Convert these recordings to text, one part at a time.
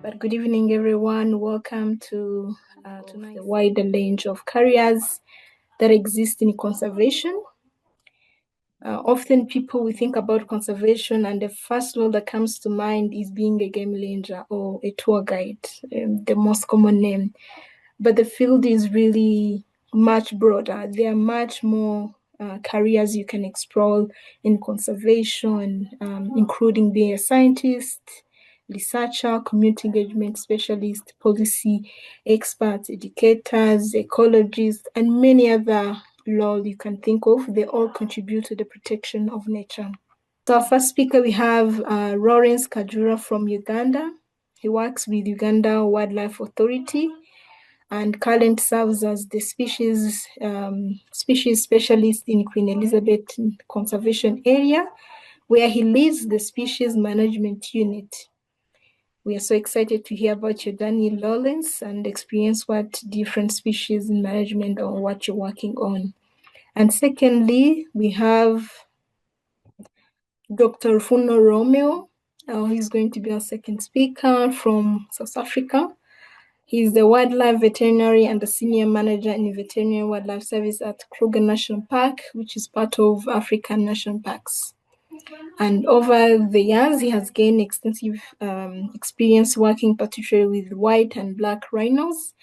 But good evening, everyone. Welcome to the wide range of careers that exist in conservation. Often people will think about conservation and the first role that comes to mind is being a game ranger or a tour guide, the most common name. But the field is really much broader. There are much more careers you can explore in conservation, including being a scientist, researcher, community engagement specialist, policy experts, educators, ecologists, and many other roles you can think of. They all contribute to the protection of nature. So our first speaker, we have Lawrence Kajura from Uganda. He works with Uganda Wildlife Authority and currently serves as the species specialist in Queen Elizabeth Conservation Area, where he leads the species management unit. We are so excited to hear about your journey, Lawrence, and experience what different species in management or what you're working on. And secondly, we have Dr. Funo Romeo. He's going to be our second speaker from South Africa. He's the wildlife veterinary and the senior manager in veterinary wildlife service at Kruger National Park, which is part of African national parks. And over the years, he has gained extensive experience working particularly with white and black rhinos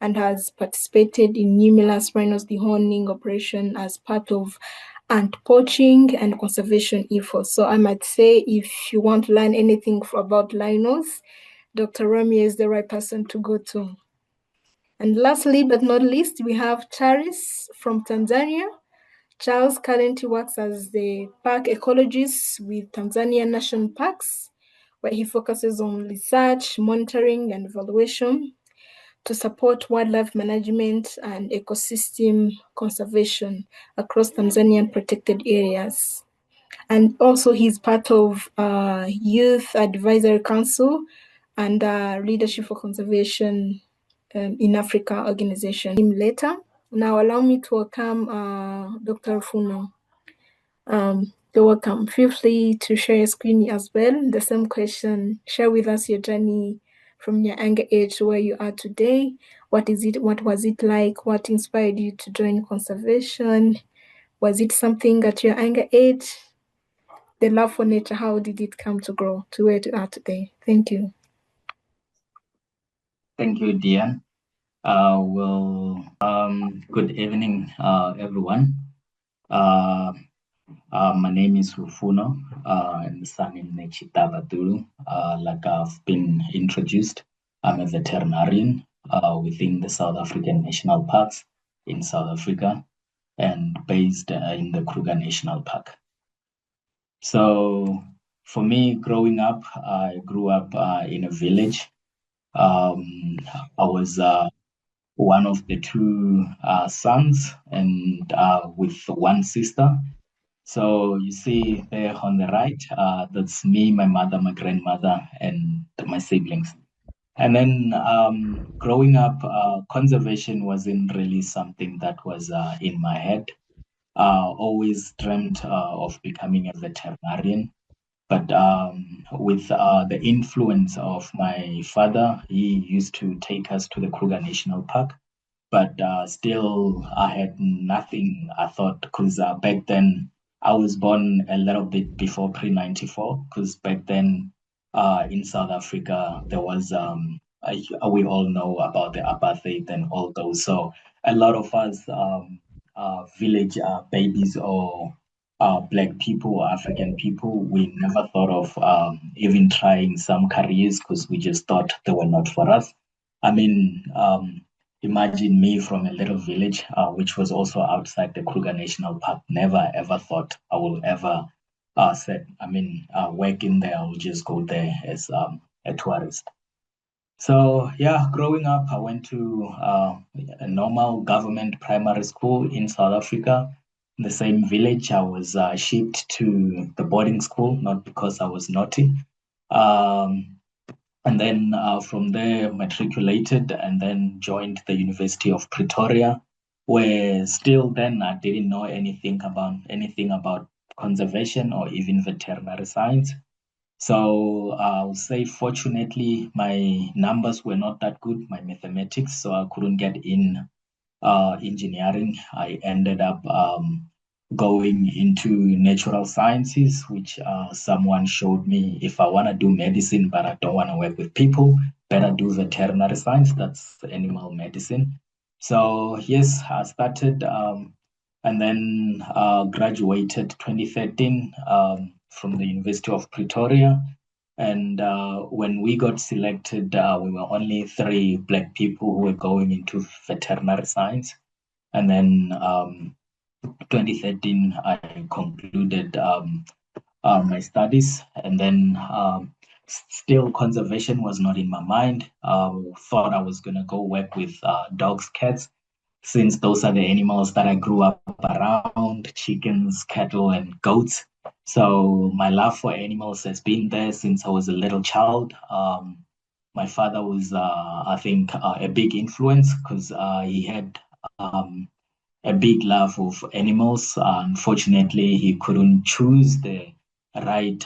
and has participated in numerous rhinos dehorning operation as part of ant poaching and conservation efforts. So I might say if you want to learn anything about rhinos, Dr. Romeo is the right person to go to. And lastly, but not least, we have Charles from Tanzania. Charles currently works as the park ecologist with Tanzania National Parks, where he focuses on research, monitoring, and evaluation to support wildlife management and ecosystem conservation across Tanzanian protected areas. And also he's part of Youth Advisory Council and Leadership for Conservation in Africa organization later. Now allow me to welcome Dr. Funo. You're welcome. Feel free to share your screen as well. The same question, share with us your journey from your younger age to where you are today. What was it like? What inspired you to join conservation? Was it something at your younger age? The love for nature, how did it come to grow to where you are today? Thank you. Thank you, Diane. Good evening, everyone. My name is Rufuno, and the surname Nechitaba Dulu. Like I've been introduced, I'm a veterinarian within the South African National Parks in South Africa and based in the Kruger National Park. So for me, growing up, I grew up in a village. I was one of the two sons and with one sister. So you see there on the right, that's me, my mother, my grandmother, and my siblings. And then growing up, conservation wasn't really something that was in my head. Always dreamt of becoming a veterinarian. But with the influence of my father, he used to take us to the Kruger National Park. But still, I had nothing. I thought, because back then, I was born a little bit before pre-94, because back then in South Africa, there was, we all know about the apartheid and all those. So a lot of us village babies or Black people or African people, we never thought of even trying some careers because we just thought they were not for us. I mean, imagine me from a little village, which was also outside the Kruger National Park. Never ever thought I will ever work in there. I will just go there as a tourist. So yeah, growing up, I went to a normal government primary school in South Africa. In the same village, I was shipped to the boarding school, not because I was naughty. And then from there, matriculated and then joined the University of Pretoria, where still then I didn't know anything about conservation or even veterinary science. So I'll say, fortunately, my numbers were not that good, my mathematics, so I couldn't get in engineering. I ended up going into natural sciences, which someone showed me if I want to do medicine, but I don't want to work with people, better do veterinary science. That's animal medicine. So, yes, I started and then graduated 2013 from the University of Pretoria. And when we got selected, we were only three Black people who were going into veterinary science. And then 2013, I concluded my studies. And then still, conservation was not in my mind. Thought I was going to go work with dogs, cats, since those are the animals that I grew up around, chickens, cattle, and goats. So my love for animals has been there since I was a little child. My father was, I think, a big influence because he had a big love of animals. Unfortunately, he couldn't choose the right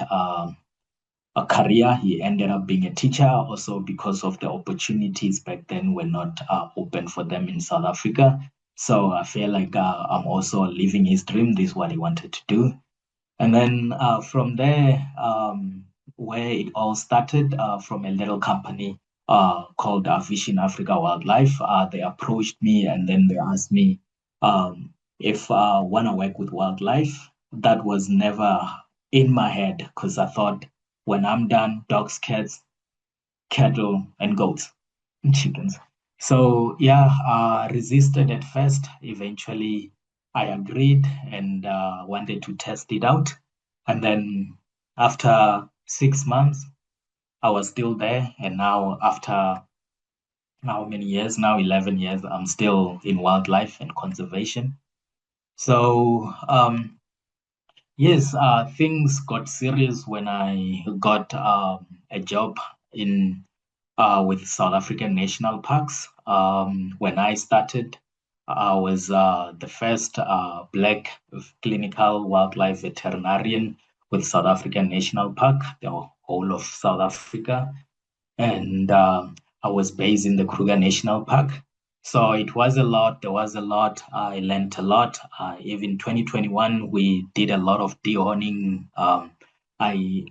a career. He ended up being a teacher also because of the opportunities back then were not open for them in South Africa. So I feel like I'm also living his dream. This is what he wanted to do. And then from there, where it all started, from a little company called Vision Africa Wildlife, they approached me and then they asked me if I want to work with wildlife. That was never in my head because I thought when I'm done, dogs, cats, cattle, and goats, and chickens. So yeah, resisted at first. Eventually, I agreed and wanted to test it out. And then after 6 months, I was still there. And now after how many years? Now 11 years, I'm still in wildlife and conservation. So yes, things got serious when I got a job in with South African national parks. When I started, I was the first Black clinical wildlife veterinarian with South African National Park, the whole of South Africa. And I was based in the Kruger National Park. So it was a lot. There was a lot. I learned a lot. Even 2021, we did a lot of de-owning. I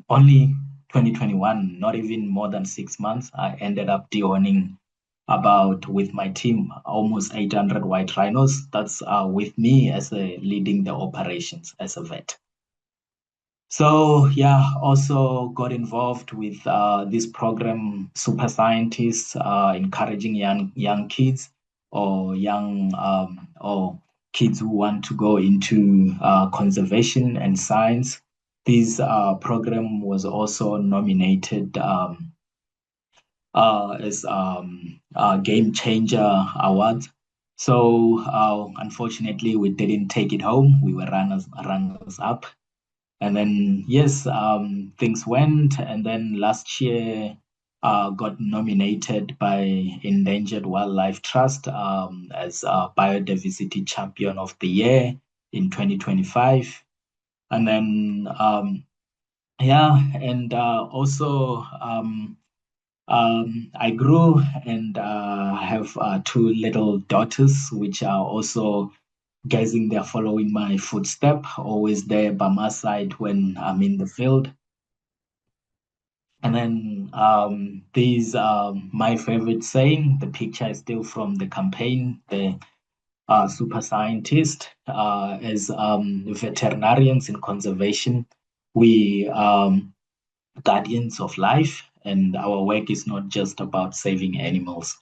only 2021, not even more than 6 months, I ended up de-owning about with my team almost 800 white rhinos. That's with me as a leading the operations as a vet. So yeah, also got involved with this program, Super Scientists, encouraging young kids or kids who want to go into conservation and science. This program was also nominated as Game Changer Award. So unfortunately, we didn't take it home. We were runners up. And then, yes, things went. And then last year, got nominated by Endangered Wildlife Trust as Biodiversity Champion of the Year in 2025. And then, yeah, and also I grew and have two little daughters, which are also guessing they're following my footstep, always there by my side when I'm in the field. And then these my favorite saying. The picture is still from the campaign. The super scientist, as veterinarians in conservation, we guardians of life, and our work is not just about saving animals.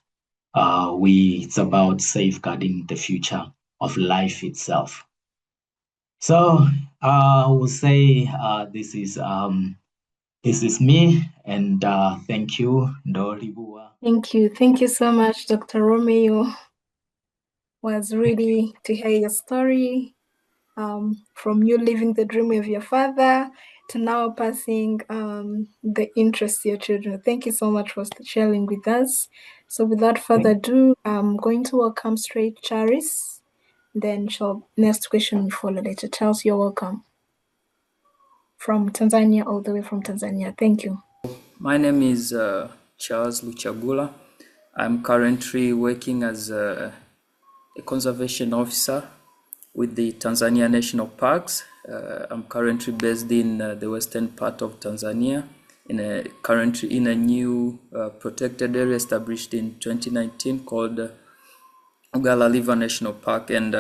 It's about safeguarding the future of life itself. So I will say this is me, and thank you, Ndolibua. Thank you. Thank you so much, Dr. Romeo. Was really to hear your story, from you living the dream of your father to now passing the interest to your children. Thank you so much for sharing with us. So without further ado, I'm going to welcome straight Charis. Then next question will follow later. Charles, you're welcome. from Tanzania, all the way from Tanzania. Thank you. My name is Charles Luchagula. I'm currently working as a conservation officer with the Tanzania National Parks. I'm currently based in the western part of Tanzania, currently in a new protected area established in 2019 called Ugala River National Park, and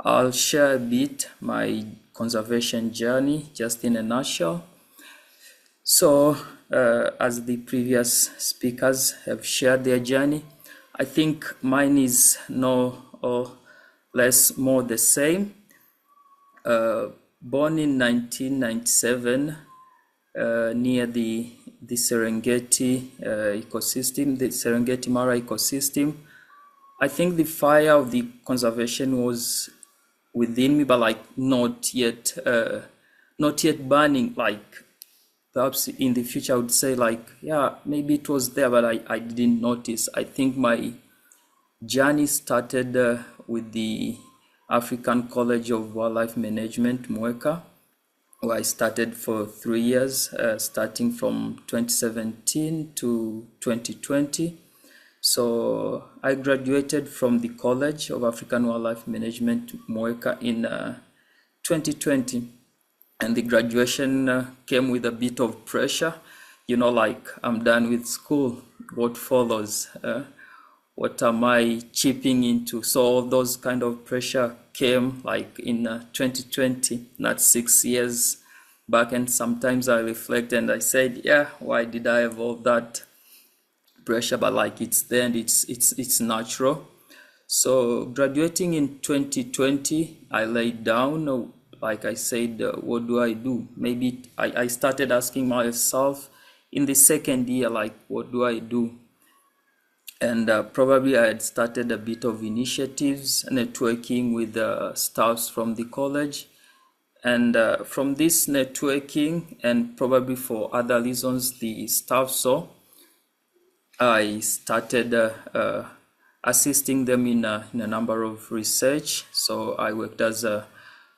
I'll share a bit my conservation journey just in a nutshell. So, as the previous speakers have shared their journey, I think mine is no or less more the same. Born in 1997 near the Serengeti ecosystem, the Serengeti Mara ecosystem. I think the fire of the conservation was within me, but like not yet burning. Like perhaps in the future I would say like, yeah, maybe it was there, but I didn't notice. I think my journey started with the African College of Wildlife Management, MWECA, where I started for 3 years, starting from 2017 to 2020. So I graduated from the College of African Wildlife Management, MWECA, in 2020. And the graduation came with a bit of pressure, like I'm done with school, what follows? What am I chipping into? So all those kind of pressure came like in 2020, not 6 years back. And sometimes I reflect and I said, yeah, why did I have all that pressure? But like it's there and it's natural. So graduating in 2020, I laid down, like I said, what do I do? Maybe I started asking myself in the second year, like, what do I do? And probably I had started a bit of initiatives, networking with staffs from the college. And from this networking, and probably for other reasons the staff saw, I started assisting them in a number of research. So I worked as a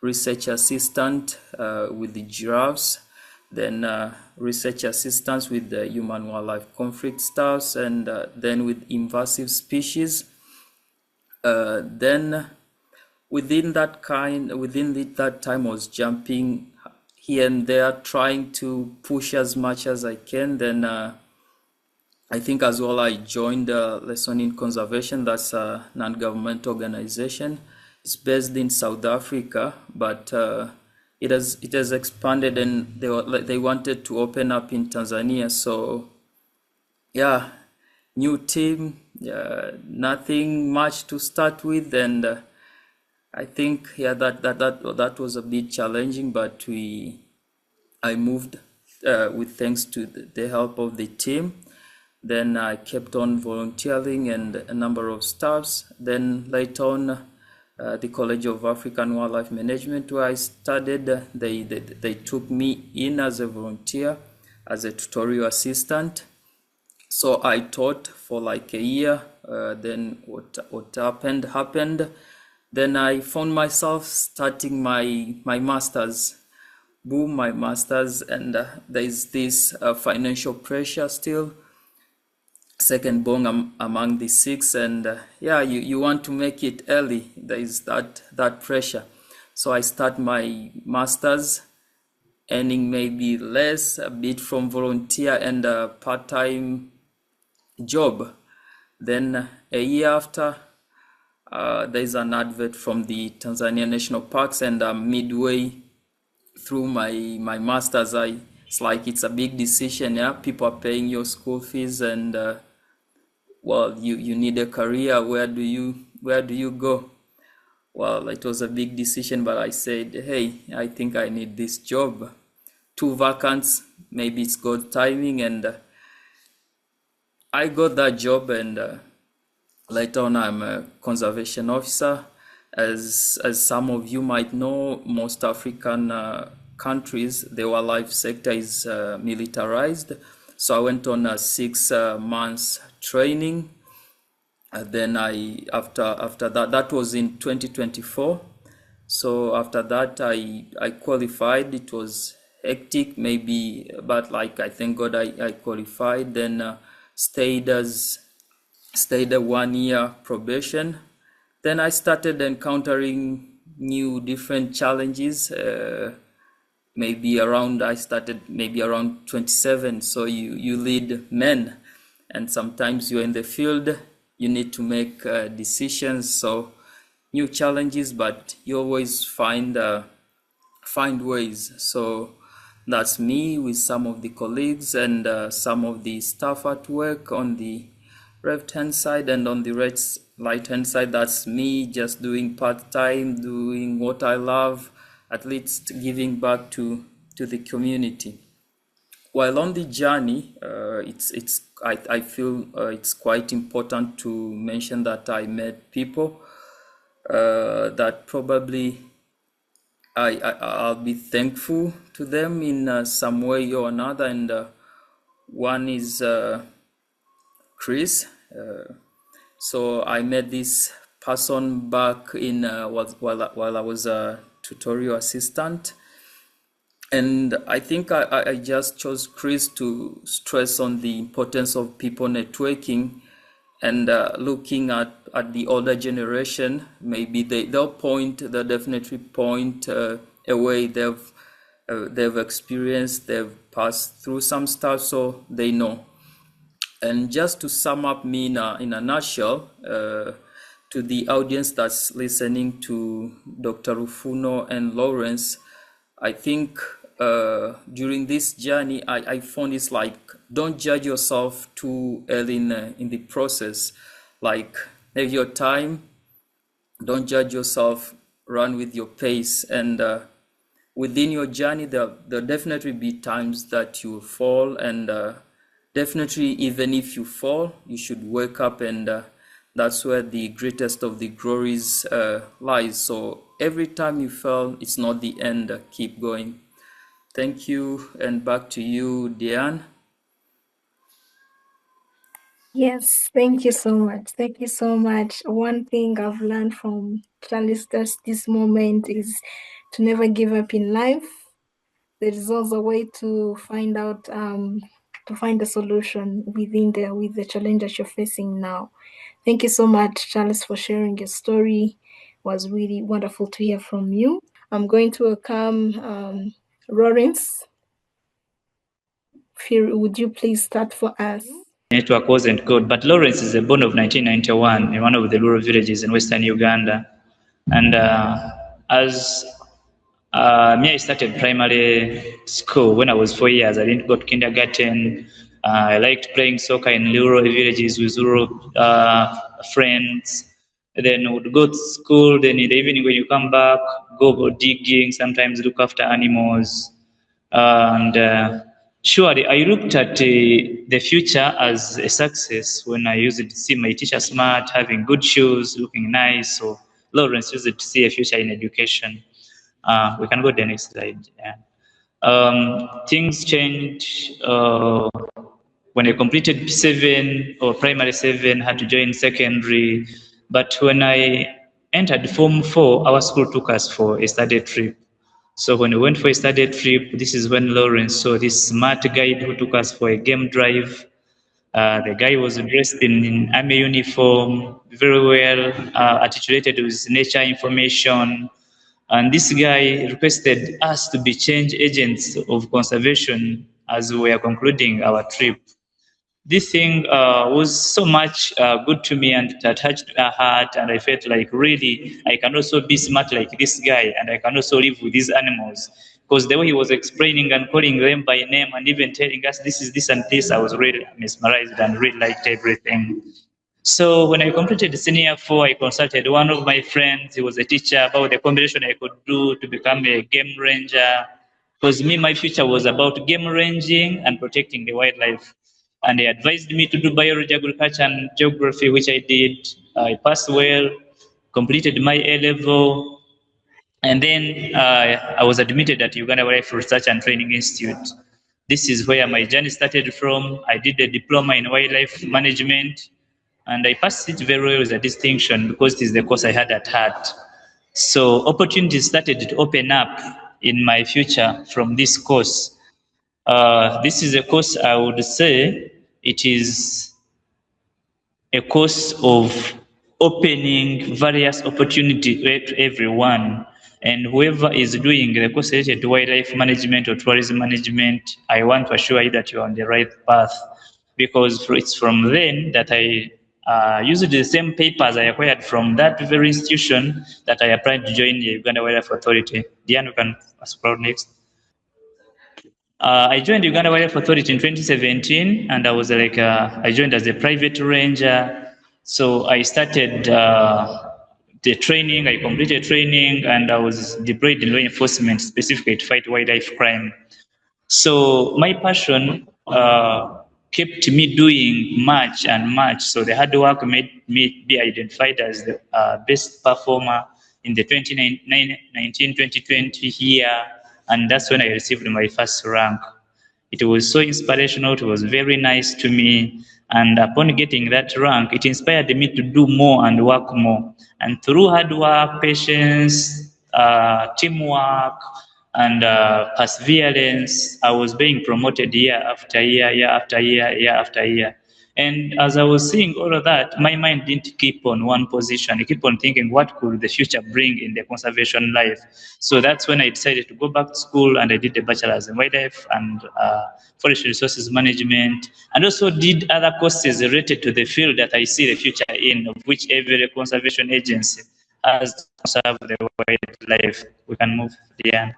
research assistant with the giraffes, then research assistants with the human wildlife conflict staffs, and then with invasive species. Then within that time I was jumping here and there, trying to push as much as I can. Then I think as well I joined Lesson in Conservation. That's a non-government organization. It's based in South Africa, but it has expanded, and they wanted to open up in Tanzania. So yeah, new team, nothing much to start with, and I think that was a bit challenging, but I moved with thanks to the help of the team. Then I kept on volunteering and a number of staffs. Then later on, the College of African Wildlife Management, where I studied, they took me in as a volunteer, as a tutorial assistant. So I taught for like a year. Then what happened. Then I found myself starting my master's. Boom, my master's, and there is this financial pressure still. Second born among the six, and you want to make it early. There is that pressure. So I start my master's, earning maybe less, a bit from volunteer and a part-time job. Then a year after, there is an advert from the Tanzania National Parks, and midway through my master's, it's like it's a big decision. Yeah, people are paying your school fees, and well, you need a career. Where do you go? Well, it was a big decision, but I said, hey, I think I need this job. 2 vacants, maybe it's good timing, and I got that job. And later on, I'm a conservation officer. As some of you might know, most African countries, the wildlife sector is militarized. So I went on a 6 months training. Then after that was in 2024. So after that, I qualified. It was hectic maybe, but like I thank God I qualified. Then stayed a 1 year probation. Then I started encountering new different challenges. I started maybe around 27. So you lead men, and sometimes you're in the field, you need to make decisions. So new challenges, but you always find ways. So that's me with some of the colleagues and some of the staff at work on the left hand side, and on the right hand side, that's me just doing part-time, doing what I love, at least giving back to the community. While on the journey, I feel it's quite important to mention that I met people that probably I'll be thankful to them in some way or another. And one is Chris. So I met this person back in while I was a tutorial assistant. And I think I just chose Chris to stress on the importance of people networking and looking at the older generation. Maybe they'll definitely point a way they've experienced, they've passed through some stuff, so they know. And just to sum up me in a nutshell, to the audience that's listening to Dr. Rufuno and Lawrence, I think during this journey, I found it's like, don't judge yourself too early in the process. Like, have your time, don't judge yourself, run with your pace. And within your journey, there'll definitely be times that you fall, and definitely even if you fall, you should wake up, and that's where the greatest of the glories lies. So every time you fell, it's not the end. Keep going. Thank you, and back to you, Diane. Yes, thank you so much. Thank you so much. One thing I've learned from Charles this moment is to never give up in life. There is also a way to find out, to find a solution with the challenge that you're facing now. Thank you so much, Charles, for sharing your story. It was really wonderful to hear from you. I'm going to welcome Lawrence. Would you please start for us? Network wasn't good, but Lawrence is born of 1991 in one of the rural villages in western Uganda. And as me, I started primary school when I was 4 years. I didn't go to kindergarten. I liked playing soccer in rural villages with rural friends. Then would go to school. Then in the evening when you come back, go digging, sometimes look after animals. And surely I looked at the future as a success when I used to see my teacher smart, having good shoes, looking nice. So Lawrence used to see a future in education. We can go to the next slide. Yeah. Things changed when I completed P7 or primary 7, had to join secondary. But when I entered Form 4, our school took us for a study trip. So when we went for a study trip, this is when Lawrence saw this smart guide who took us for a game drive. The guy was dressed in army uniform, very well articulated with nature information. And this guy requested us to be change agents of conservation as we were concluding our trip. This thing was so much good to me, and it touched my heart, and I felt like really I can also be smart like this guy, and I can also live with these animals. Because the way he was explaining and calling them by name and even telling us this is this and this, I was really mesmerized and really liked everything. So when I completed senior 4, I consulted one of my friends. He was a teacher, about the combination I could do to become a game ranger. Because me, my future was about game ranging and protecting the wildlife. And he advised me to do biology, agriculture, and geography, which I did. I passed well, completed my A level, and then I was admitted at Uganda Wildlife Research and Training Institute. This is where my journey started from. I did a diploma in wildlife management, and I passed it very well with a distinction because it is the course I had at heart. So opportunities started to open up in my future from this course. This is a course I would say it is a course of opening various opportunities to everyone. And whoever is doing the course related to wildlife management or tourism management, I want to assure you that you're on the right path, because it's from then that I used the same papers I acquired from that very institution that I applied to join the Uganda Wildlife Authority. Diane, you can scroll next. I joined Uganda Wildlife Authority in 2017, and I was I joined as a private ranger. So I started the training, I completed training, and I was deployed in law enforcement specifically to fight wildlife crime. So my passion kept me doing much and much. So the hard work made me be identified as the best performer in the 2019-2020 year, and that's when I received my first rank. It was so inspirational. It was very nice to me. And upon getting that rank, it inspired me to do more and work more. And through hard work, patience, teamwork, and perseverance, I was being promoted year after year, year after year, year after year. And as I was seeing all of that, my mind didn't keep on one position. I keep on thinking, what could the future bring in the conservation life? So that's when I decided to go back to school, and I did a bachelor's in wildlife and forest resources management, and also did other courses related to the field that I see the future in, of which every conservation agency has to conserve the wildlife. We can move the.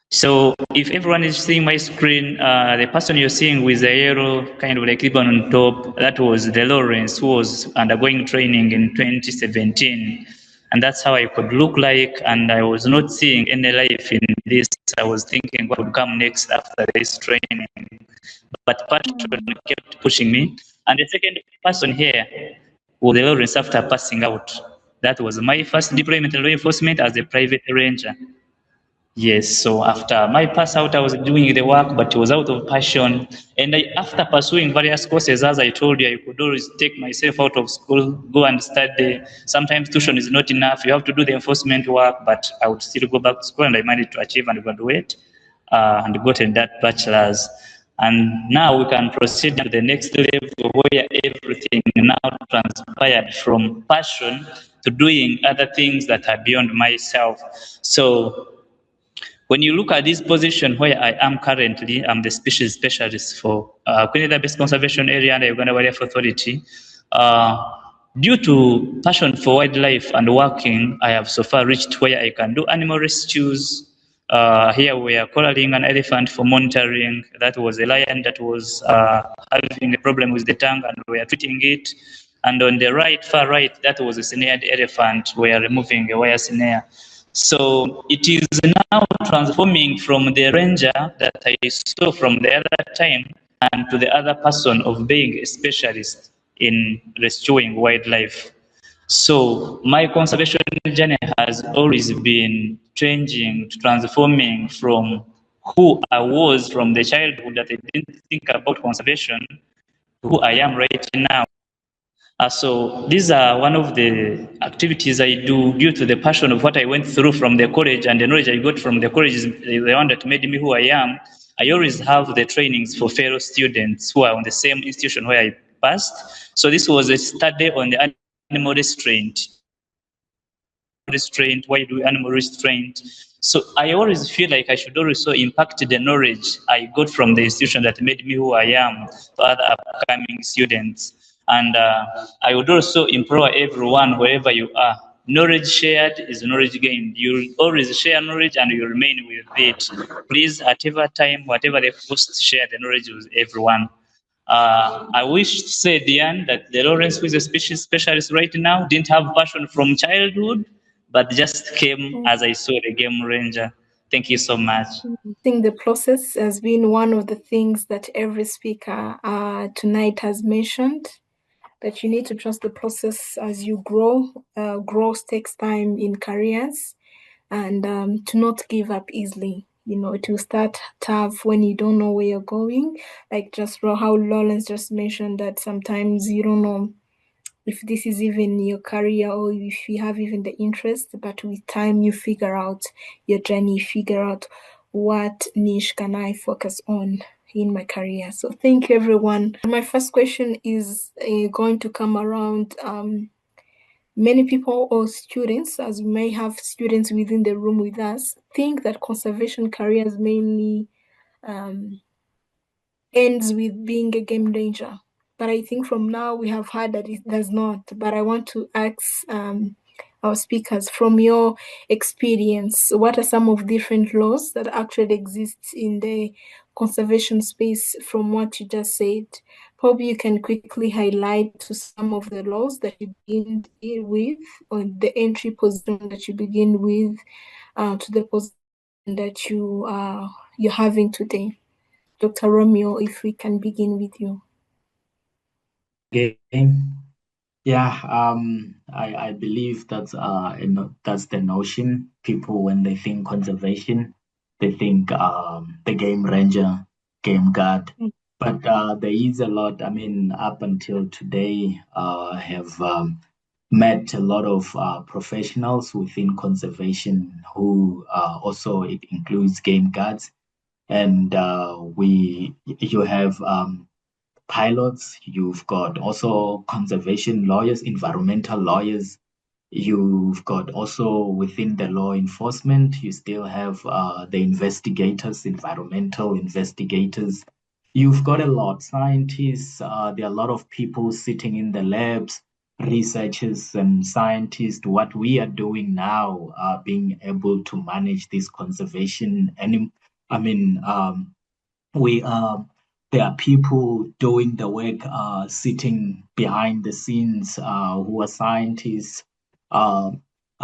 So if everyone is seeing my screen, the person you're seeing with the yellow kind of like ribbon on top, that was the Lawrence, who was undergoing training in 2017. And that's how I could look like, and I was not seeing any life in this. I was thinking what would come next after this training. But passion kept pushing me. And the second person here was the Lawrence after passing out. That was my first deployment in law enforcement as a private ranger. Yes, so after my pass out, I was doing the work, but it was out of passion. And after pursuing various courses, as I told you, I could always take myself out of school, go and study. Sometimes tuition is not enough. You have to do the enforcement work, but I would still go back to school, and I managed to achieve and graduate and gotten that bachelor's. And now we can proceed to the next level where everything now transpired from passion to doing other things that are beyond myself. So when you look at this position where I am currently, I'm the species specialist for Kweneda-based conservation area under Uganda Wildlife Authority. Due to passion for wildlife and working, I have so far reached where I can do animal rescues. Here we are collaring an elephant for monitoring. That was a lion that was having a problem with the tongue, and we are treating it. And on the right, far right, that was a snared elephant. We are removing a wire snare. So it is now transforming from the ranger that I saw from the other time and to the other person of being a specialist in rescuing wildlife. So my conservation journey has always been changing, transforming from who I was from the childhood that I didn't think about conservation to who I am right now. So these are one of the activities I do due to the passion of what I went through from the college, and the knowledge I got from the college is the one that made me who I am. I always have the trainings for fellow students who are on the same institution where I passed. So this was a study on the animal restraint. Why do animal restraint? So I always feel like I should also impact the knowledge I got from the institution that made me who I am to other upcoming students. And I would also implore everyone, wherever you are, knowledge shared is knowledge gained. You always share knowledge and you remain with it. Please, at whatever time, whatever the cost, share the knowledge with everyone. I wish to say, Diane, that the Lawrence, who is a species specialist right now, didn't have passion from childhood, but just came as I saw the game ranger. Thank you so much. I think the process has been one of the things that every speaker tonight has mentioned, that you need to trust the process as you grow. Growth takes time in careers, and to not give up easily. It will start tough when you don't know where you're going. Like just how Lawrence just mentioned that sometimes you don't know if this is even your career or if you have even the interest, but with time you figure out your journey, you figure out what niche can I focus on in my career. So thank you, everyone. My first question is going to come around many people or students, as we may have students within the room with us, think that conservation careers mainly ends with being a game ranger. But I think from now we have heard that it does not. But I want to ask our speakers, from your experience, what are some of different laws that actually exist in the conservation space from what you just said? Probably you can quickly highlight to some of the laws that you begin with, or the entry position that you begin with, to the position that you're having today. Dr. Romeo, if we can begin with you. Okay. Yeah, I believe that's that's the notion. People, when they think conservation, they think the game ranger, game guard. But there is a lot. I mean, up until today, have met a lot of professionals within conservation who also it includes game guards, and you have pilots, you've got also conservation lawyers, environmental lawyers, you've got also within the law enforcement, you still have the investigators, environmental investigators. You've got a lot, scientists, there are a lot of people sitting in the labs, researchers and scientists. What we are doing now, being able to manage this conservation, and I mean, we there are people doing the work sitting behind the scenes who are scientists. I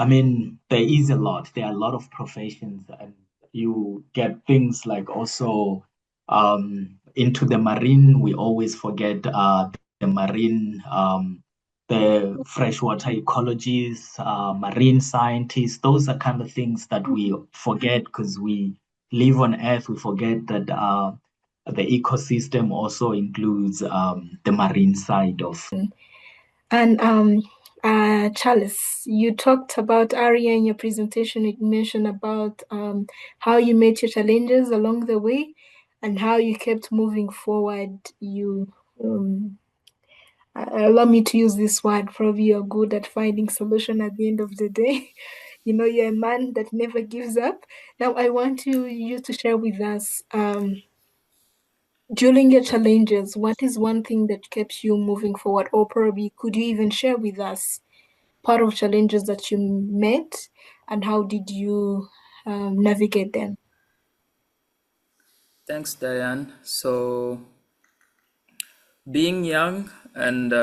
mean, there is a lot. There are a lot of professions, and you get things like also into the marine. We always forget the marine, the freshwater ecologists, marine scientists. Those are kind of things that we forget because we live on Earth. We forget that the ecosystem also includes the marine side of. And Charles, you talked about Aria in your presentation. You mentioned about how you met your challenges along the way and how you kept moving forward. You allow me to use this word. Probably you're good at finding solution at the end of the day. You know, you're a man that never gives up. Now, I want you to share with us. During your challenges, what is one thing that keeps you moving forward? Or probably could you even share with us part of challenges that you met and how did you navigate them? Thanks, Diane. So, being young and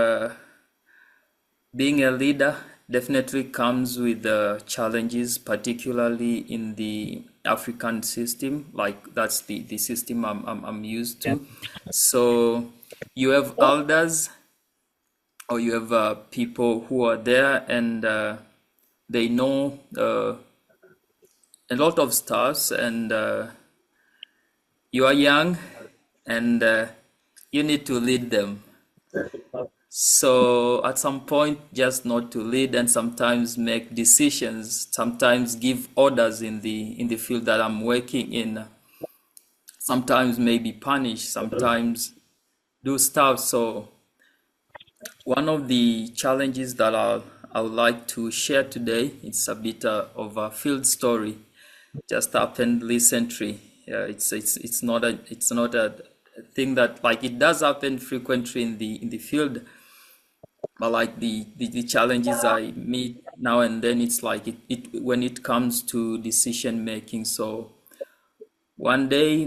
being a leader definitely comes with challenges, particularly in the African system. Like that's the system I'm used to. So you have elders, or you have people who are there and they know a lot of stuff, and you are young and you need to lead them. So at some point, just not to lead and sometimes make decisions, sometimes give orders in the field that I'm working in. Sometimes maybe punish, sometimes do stuff. So one of the challenges that I would like to share today, it's a bit of a field story. Just happened recently. It's not a thing that, like, it does happen frequently in the field, but like the challenges I meet now and then, it's like it when it comes to decision making. So one day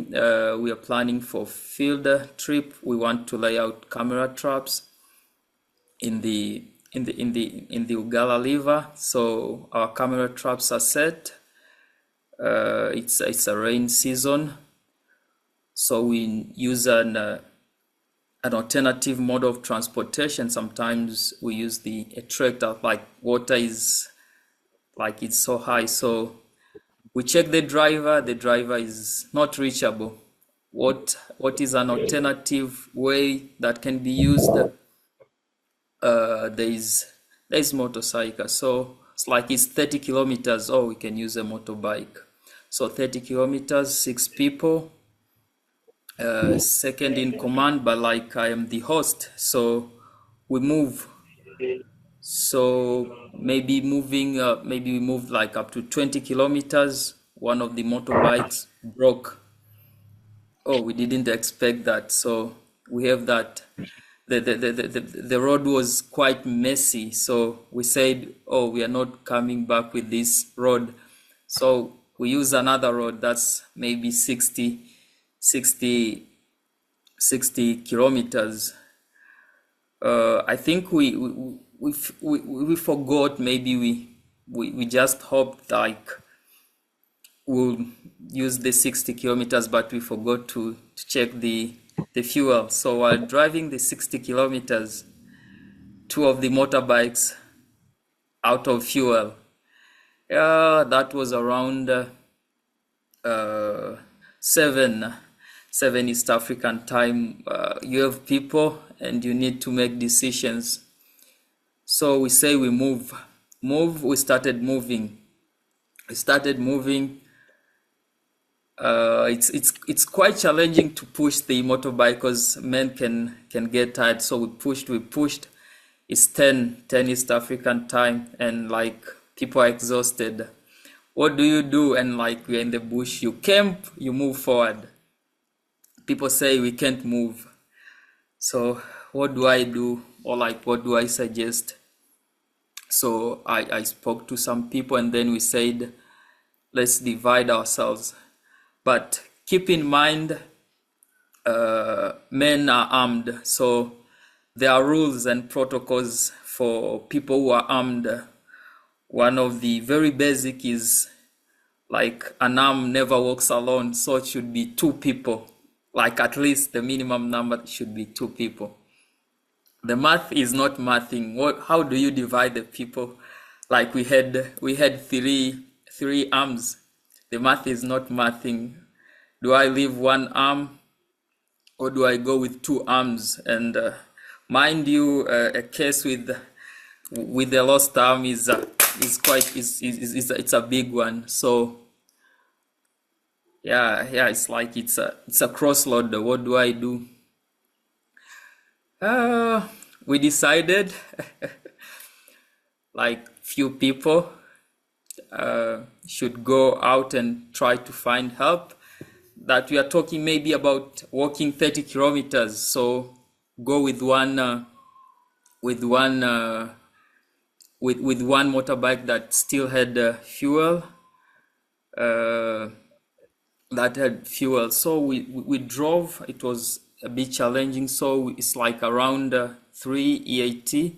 we are planning for field trip. We want to lay out camera traps in the Ugala River. So our camera traps are set. It's a rain season, so we use an alternative mode of transportation. Sometimes we use a tractor, like water is like it's so high. So we check the driver is not reachable. What is an alternative way that can be used? there's motorcycle. So it's like it's 30 kilometers. Oh, we can use a motorbike. So 30 kilometers, 6 people. Second in command, but like I am the host, so we move. So maybe maybe we moved like up to 20 kilometers. One of the motorbikes broke. Oh, we didn't expect that. So we have that. The road was quite messy. So we said, oh, we are not coming back with this road. So we use another road that's maybe 60 kilometers. I think we forgot. Maybe we just hoped like we'll use the 60 kilometers, but we forgot to check the fuel. So while driving the 60 kilometers, 2 of the motorbikes out of fuel. That was around 7 East African time. You have people and you need to make decisions. So we say we move. We started moving. It's quite challenging to push the motorbike because men can get tired. So we pushed. It's 10 East African time, and like people are exhausted. What do you do? And like we're in the bush, you camp, you move forward. People say we can't move. So what do I do? Or like what do I suggest? So I spoke to some people, and then we said, let's divide ourselves. But keep in mind, men are armed. So there are rules and protocols for people who are armed. One of the very basic is like an arm never walks alone. So it should be 2 people. Like at least the minimum number should be 2 people. The math is not mathing. How do you divide the people? Like we had 3 arms. The math is not mathing. Do I leave 1 arm or do I go with 2 arms? And mind you, a case with the lost arm is it's a big one. So yeah, it's like it's a crossroad. What do I do? We decided like few people should go out and try to find help. That we are talking maybe about walking 30 kilometers. So go with one motorbike that still had fuel. So we drove. It was a bit challenging. So it's like around 3 EAT.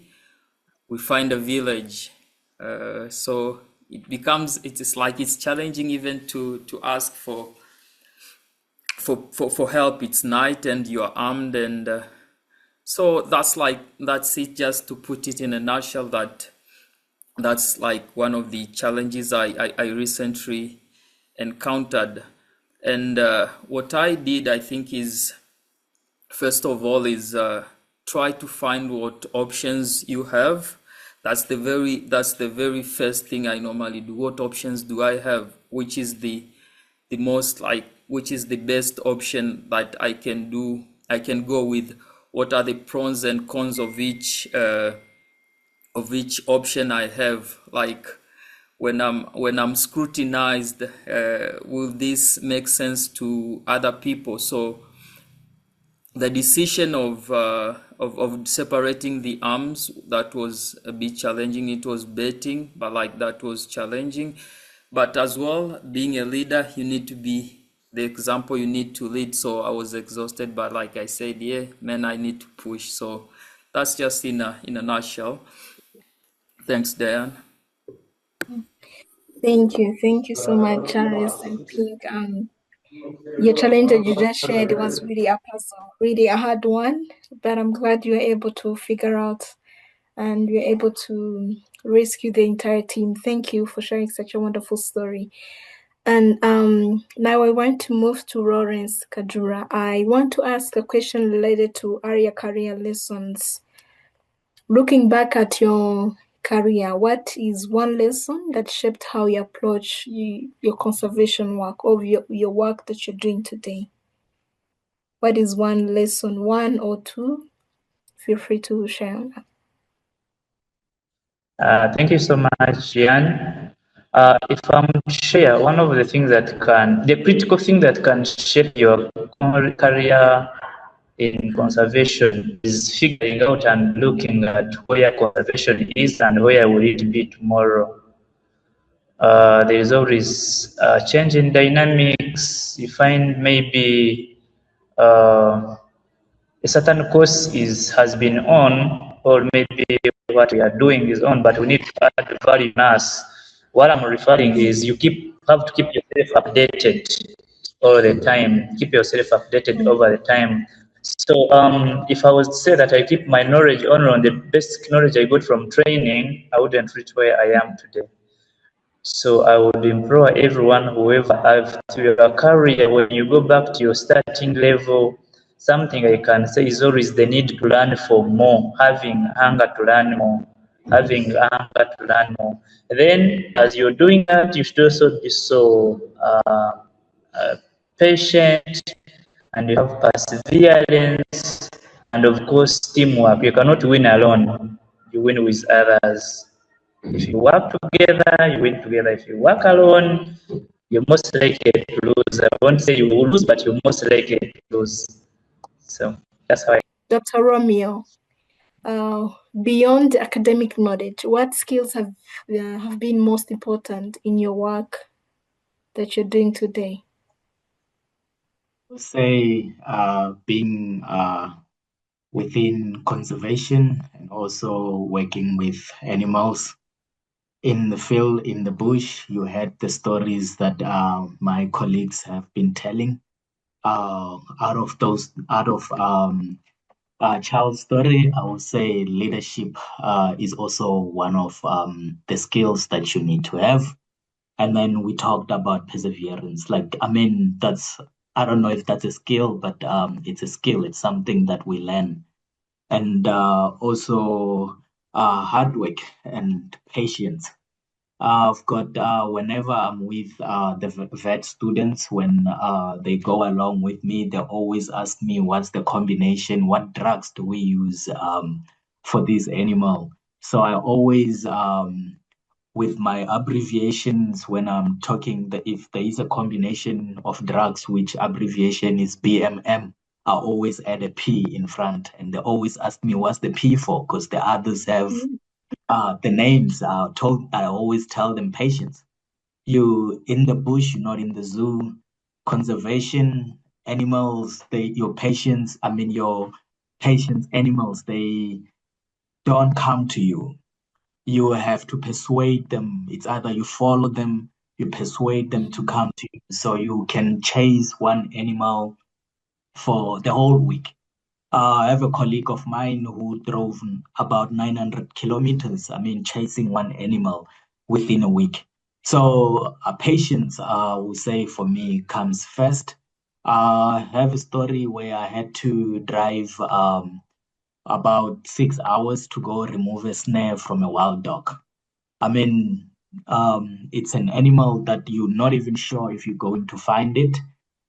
We find a village. So it's like it's challenging even to ask for help. It's night and you're armed, and so that's it. Just to put it in a nutshell, that's like one of the challenges I recently encountered. And what I did, I think, is first of all is try to find what options you have. That's the very first thing I normally do. What options do I have? Which is the which is the best option that I can do? I can go with. What are the pros and cons of each option I have? Like when I'm scrutinized, will this make sense to other people? So the decision of separating the arms, that was a bit challenging. It was betting, but like that was challenging. But as well, being a leader, you need to be the example. You need to lead. So I was exhausted, but like I said, yeah, man, I need to push. So that's just in a nutshell. Thanks, Diane. Thank you so much, Charles. I think your challenge that you just shared was really a puzzle, really a hard one, but I'm glad you were able to figure out and you're able to rescue the entire team. Thank you for sharing such a wonderful story. And now I want to move to Lawrence Kajura. I want to ask a question related to area career lessons. Looking back at your career, what is one lesson that shaped how you approach your conservation work or your work that you're doing today? What is one lesson, one or two? Feel free to share on that. Thank you so much, Jan. If I'm to share, one of the critical thing that can shape your career in conservation is figuring out and looking at where conservation is and where will it be tomorrow. There is always a change in dynamics. You find maybe uh, a certain course has been on, or maybe what we are doing is on, but we need to add value in us. What I'm referring is have to keep yourself updated all the time. Keep yourself updated over the time. So if I was to say that I keep my knowledge only on the basic knowledge I got from training, I wouldn't reach where I am today. So I would implore everyone, whoever have to your career, when you go back to your starting level, something I can say is always the need to learn for more, having hunger to learn more, having hunger to learn more. Then, as you're doing that, you should also be so uh, patient, and you have perseverance, and of course, teamwork. You cannot win alone, you win with others. If you work together, you win together. If you work alone, you're most likely to lose. I won't say you will lose, but you're most likely to lose. So that's how I. Dr. Romeo, beyond academic knowledge, what skills have been most important in your work that you're doing today? Say being within conservation and also working with animals in the field, in the bush. You heard the stories that my colleagues have been telling. Out of child story, I would say leadership is also one of the skills that you need to have. And then we talked about perseverance. Like, I mean, I don't know if that's a skill, but it's a skill. It's something that we learn. And also hard work and patience. I've got whenever I'm with the vet students, when they go along with me, they always ask me what's the combination, what drugs do we use for this animal. So I always with my abbreviations when I'm talking, if there is a combination of drugs, which abbreviation is BMM, I always add a P in front, and they always ask me what's the P for, because the others have the names are told. I always tell them patience. You in the bush, you're not in the zoo. Conservation animals, your patients, I mean your patients animals, they don't come to you. You have to persuade them. It's either you follow them, you persuade them to come to you. So you can chase one animal for the whole week. I have a colleague of mine who drove about 900 kilometers, I mean, chasing one animal within a week. So patience, I would say, for me, comes first. I have a story where I had to drive about 6 hours to go remove a snare from a wild dog. I mean, it's an animal that you're not even sure if you're going to find it.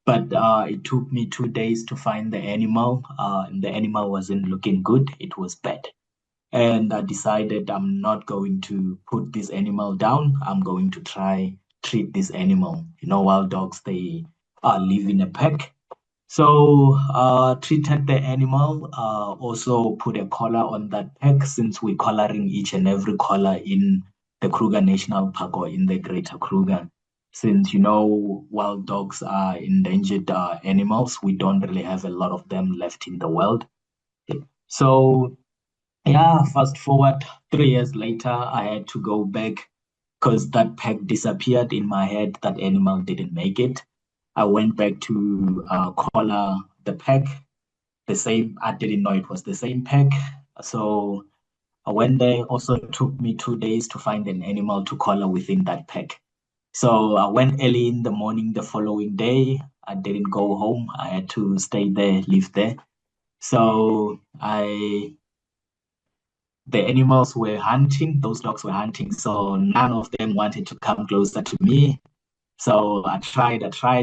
But it took me 2 days to find the animal. And the animal wasn't looking good. It was bad. And I decided I'm not going to put this animal down. I'm going to try treat this animal. You know, wild dogs, they live in a pack. So treated the animal, also put a collar on that pack since we're collaring each and every collar in the Kruger National Park or in the Greater Kruger. Since you know wild dogs are endangered animals, we don't really have a lot of them left in the world. So yeah, fast forward 3 years later, I had to go back because that pack disappeared in my head. That animal didn't make it. I went back to collar the pack. The same, I didn't know it was the same pack. So I went there. Also took me 2 days to find an animal to collar within that pack. So I went early in the morning the following day. I didn't go home. I had to stay there, live there. So I the animals were hunting, those dogs were hunting, so none of them wanted to come closer to me. So I tried.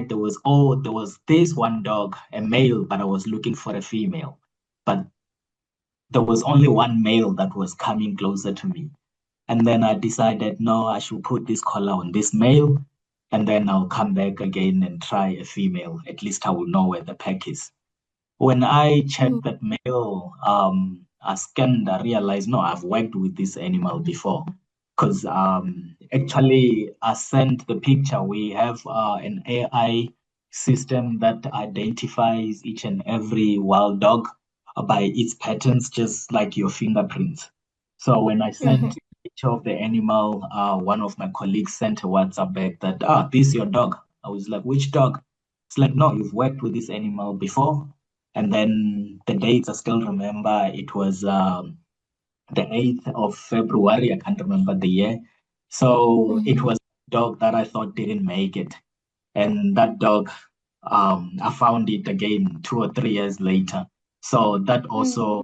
There was this one dog, a male, but I was looking for a female. But there was only one male that was coming closer to me. And then I decided, no, I should put this collar on this male, and then I'll come back again and try a female. At least I will know where the pack is. When I checked that male, I scanned, I realized, no, I've worked with this animal before. Because actually, I sent the picture. We have an AI system that identifies each and every wild dog by its patterns, just like your fingerprints. So when I sent a picture of the animal, one of my colleagues sent a WhatsApp back that, this is your dog. I was like, which dog? It's like, no, you've worked with this animal before. And then the dates I still remember, it was the 8th of February. I can't remember the year. So it was a dog that I thought didn't make it. And that dog, I found it again 2 or 3 years later. So that also,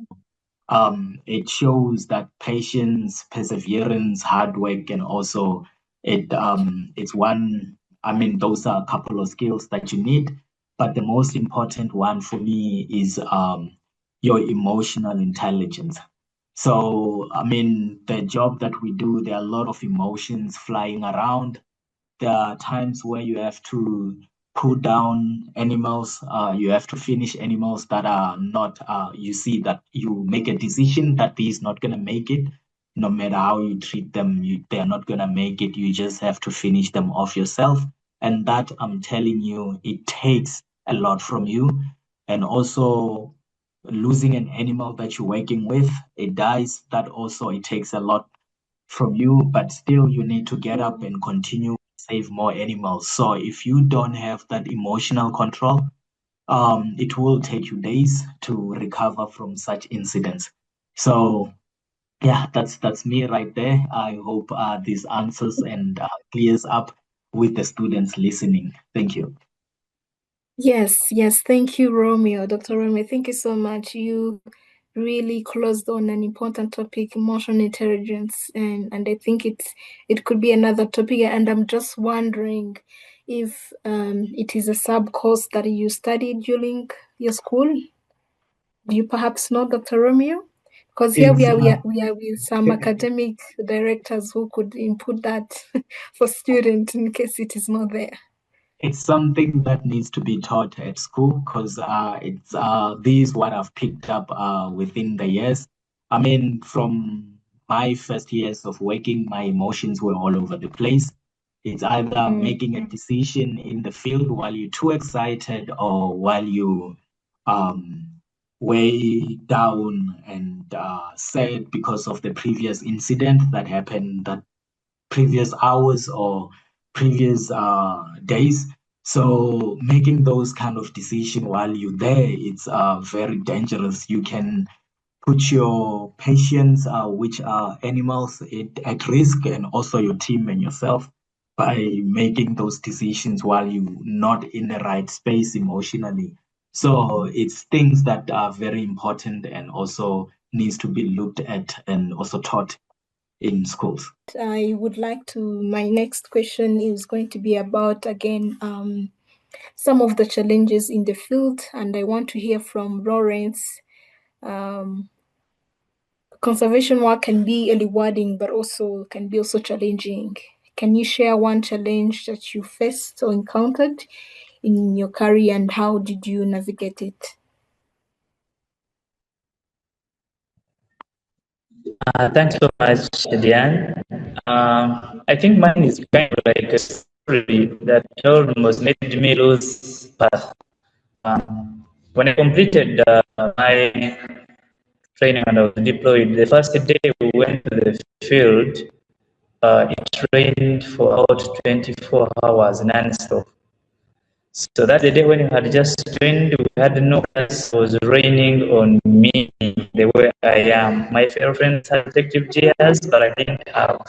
it shows that patience, perseverance, hard work, and also it's one, I mean, those are a couple of skills that you need. But the most important one for me is your emotional intelligence. So, I mean, the job that we do, there are a lot of emotions flying around. There are times where you have to put down animals, you have to finish animals that are not, you see that you make a decision that is not going to make it. No matter how you treat them, they're not going to make it. You just have to finish them off yourself. And that, I'm telling you, it takes a lot from you. And also, losing an animal that you're working with, it dies. That also, it takes a lot from you, but still you need to get up and continue save more animals. So if you don't have that emotional control, it will take you days to recover from such incidents. So yeah, that's me right there. I hope this answers and clears up with the students listening. Thank you. Yes. Thank you, Romeo. Dr. Romeo, thank you so much. You really closed on an important topic, emotional intelligence, and I think it could be another topic. And I'm just wondering if it is a sub course that you studied during your school. Do you perhaps know, Dr. Romeo? Because here It's we are with some academic directors who could input that for students in case it is not there. It's something that needs to be taught at school because it's this is what I've picked up within the years. I mean, from my first years of working, my emotions were all over the place. It's either making a decision in the field while you're too excited or while you um, way down and sad because of the previous incident that happened that previous hours or previous days. So making those kind of decision while you're there, it's very dangerous. You can put your patients, which are animals, at risk, and also your team and yourself by making those decisions while you're not in the right space emotionally. So it's things that are very important and also needs to be looked at and also taught in schools. I would like to, my next question is going to be about, again, some of the challenges in the field, and I want to hear from Lawrence. Conservation work can be rewarding, but also can be also challenging. Can you share one challenge that you faced or encountered in your career, and how did you navigate it? Thanks so much, Diane. I think mine is kind of like a story that almost made me lose path. When I completed my training and I was deployed, the first day we went to the field, it rained for about 24 hours non-stop. So that's the day when you had just joined, we had no class, it was raining on me, the way I am. My fellow friends had protective gears, but I didn't have.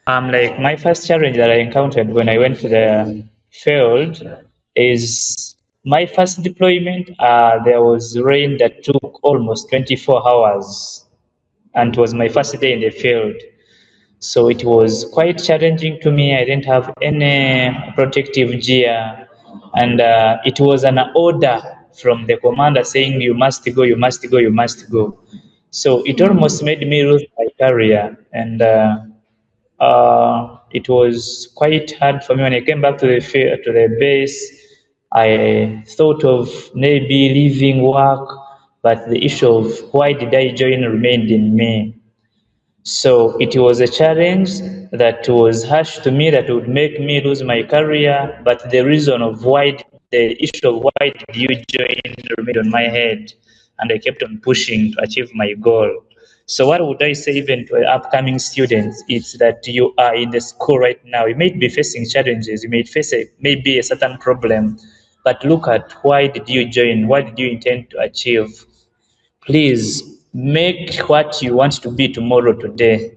Like my first challenge that I encountered when I went to the field is my first deployment. There was rain that took almost 24 hours. and it was my first day in the field. So it was quite challenging to me. I didn't have any protective gear, and it was an order from the commander saying, "You must go, you must go, you must go." So it almost made me lose my career, and it was quite hard for me when I came back to the base. I thought of maybe leaving work, but the issue of why did I join remained in me. So it was a challenge that was harsh to me, that would make me lose my career. But the reason of the issue of why did you join remained on my head, and I kept on pushing to achieve my goal. So what would I say even to upcoming students? It's that you are in the school right now. You may be facing challenges. You may face maybe a certain problem, but look at why did you join? What did you intend to achieve? Please make what you want to be tomorrow today.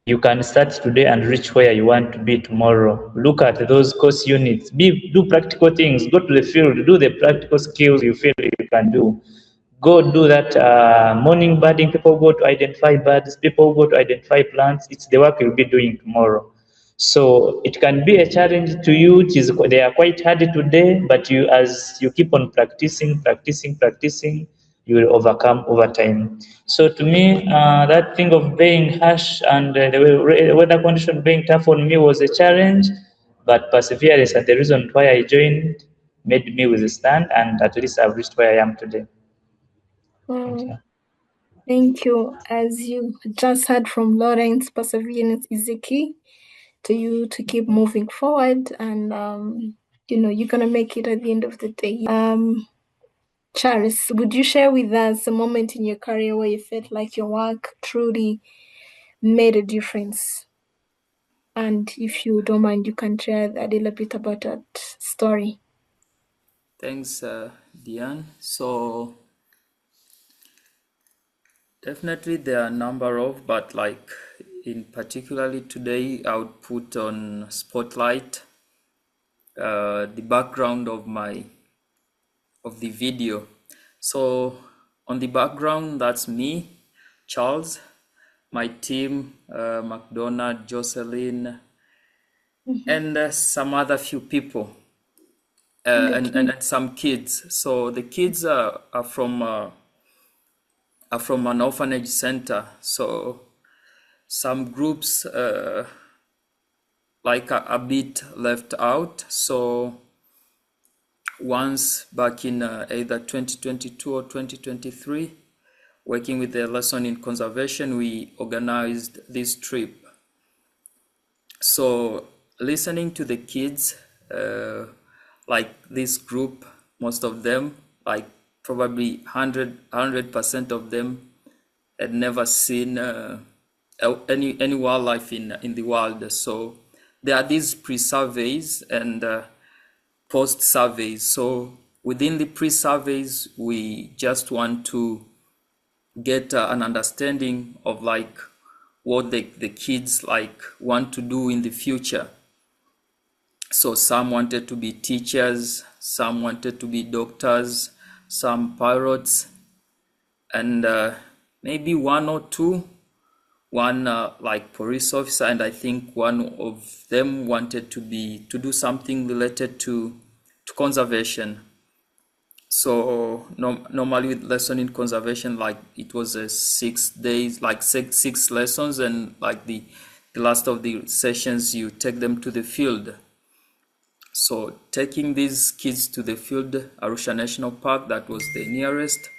You can start today and reach where you want to be tomorrow. Look at those course units. Do practical things. Go to the field. Do the practical skills you feel you can do. Go do that morning birding. People go to identify birds. People go to identify plants. It's the work you'll be doing tomorrow. So it can be a challenge to you. They are quite hard today, but as you keep on practicing, you will overcome over time. So to me, that thing of being harsh and the weather condition being tough on me was a challenge, but perseverance and the reason why I joined made me withstand, and at least I've reached where I am today. Thank you. As you just heard from Lawrence, perseverance is the key to you to keep moving forward, and you're gonna make it at the end of the day. Charles, would you share with us a moment in your career where you felt like your work truly made a difference? And if you don't mind, you can share a little bit about that story. Thanks, Diane. So definitely there are a number of, but like in particularly today, I would put on spotlight the background of the video. So on the background, that's me, Charles, my team, McDonald, Jocelyn, and some other few people, and some kids. So the kids are from an orphanage center. So some groups like a bit left out. So once back in either 2022 or 2023, working with the lesson in conservation, we organized this trip. So listening to the kids, like this group, most of them, like probably 100% of them had never seen any wildlife in the wild. So there are these pre-surveys and post-surveys. So within the pre-surveys, we just want to get an understanding of like what the kids like want to do in the future. So some wanted to be teachers, some wanted to be doctors, some pilots, and maybe one or two, one like police officer, and I think one of them wanted to do something related to conservation. So normally with lesson in conservation, like it was 6 days, like six lessons, and like the last of the sessions you take them to the field. So taking these kids to the field, Arusha National Park, that was the nearest.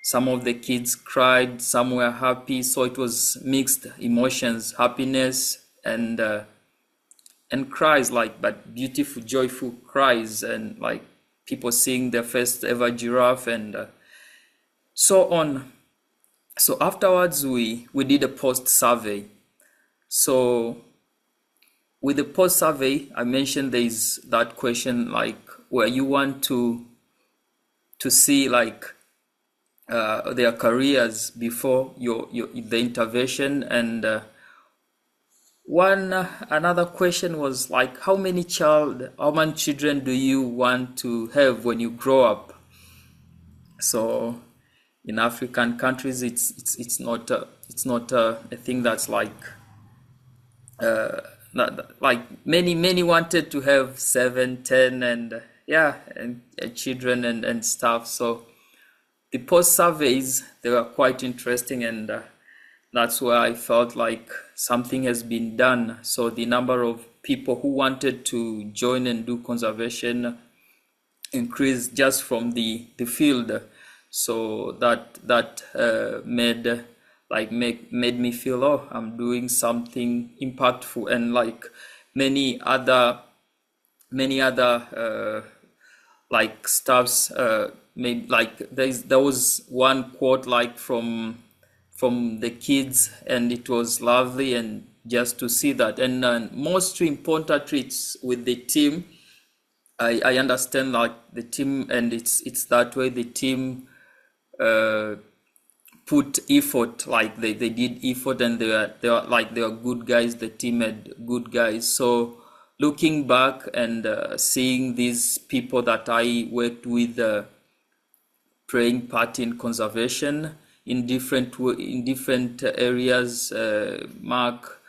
Some of the kids cried, some were happy, so it was mixed emotions, happiness and cries, like, but beautiful, joyful cries, and like people seeing their first ever giraffe and so on. So afterwards, we did a post survey. So with the post survey, I mentioned there is that question, like where you want to see like their careers before the intervention, and another question was like, how many children do you want to have when you grow up? So in African countries, it's not a thing that's like many wanted to have 7, 10, and children and stuff. So the post surveys, they were quite interesting, and that's where I felt like something has been done. So the number of people who wanted to join and do conservation increased just from the field. So that made me feel, oh, I'm doing something impactful. And like many other like stuffs, maybe like there was one quote like from the kids, and it was lovely, and just to see that. And most importantly, it's with the team. I understand like the team, and it's that way the team put effort, like they did effort, and they were good guys. The team had good guys. So looking back and seeing these people that I worked with playing part in conservation in different areas, Mark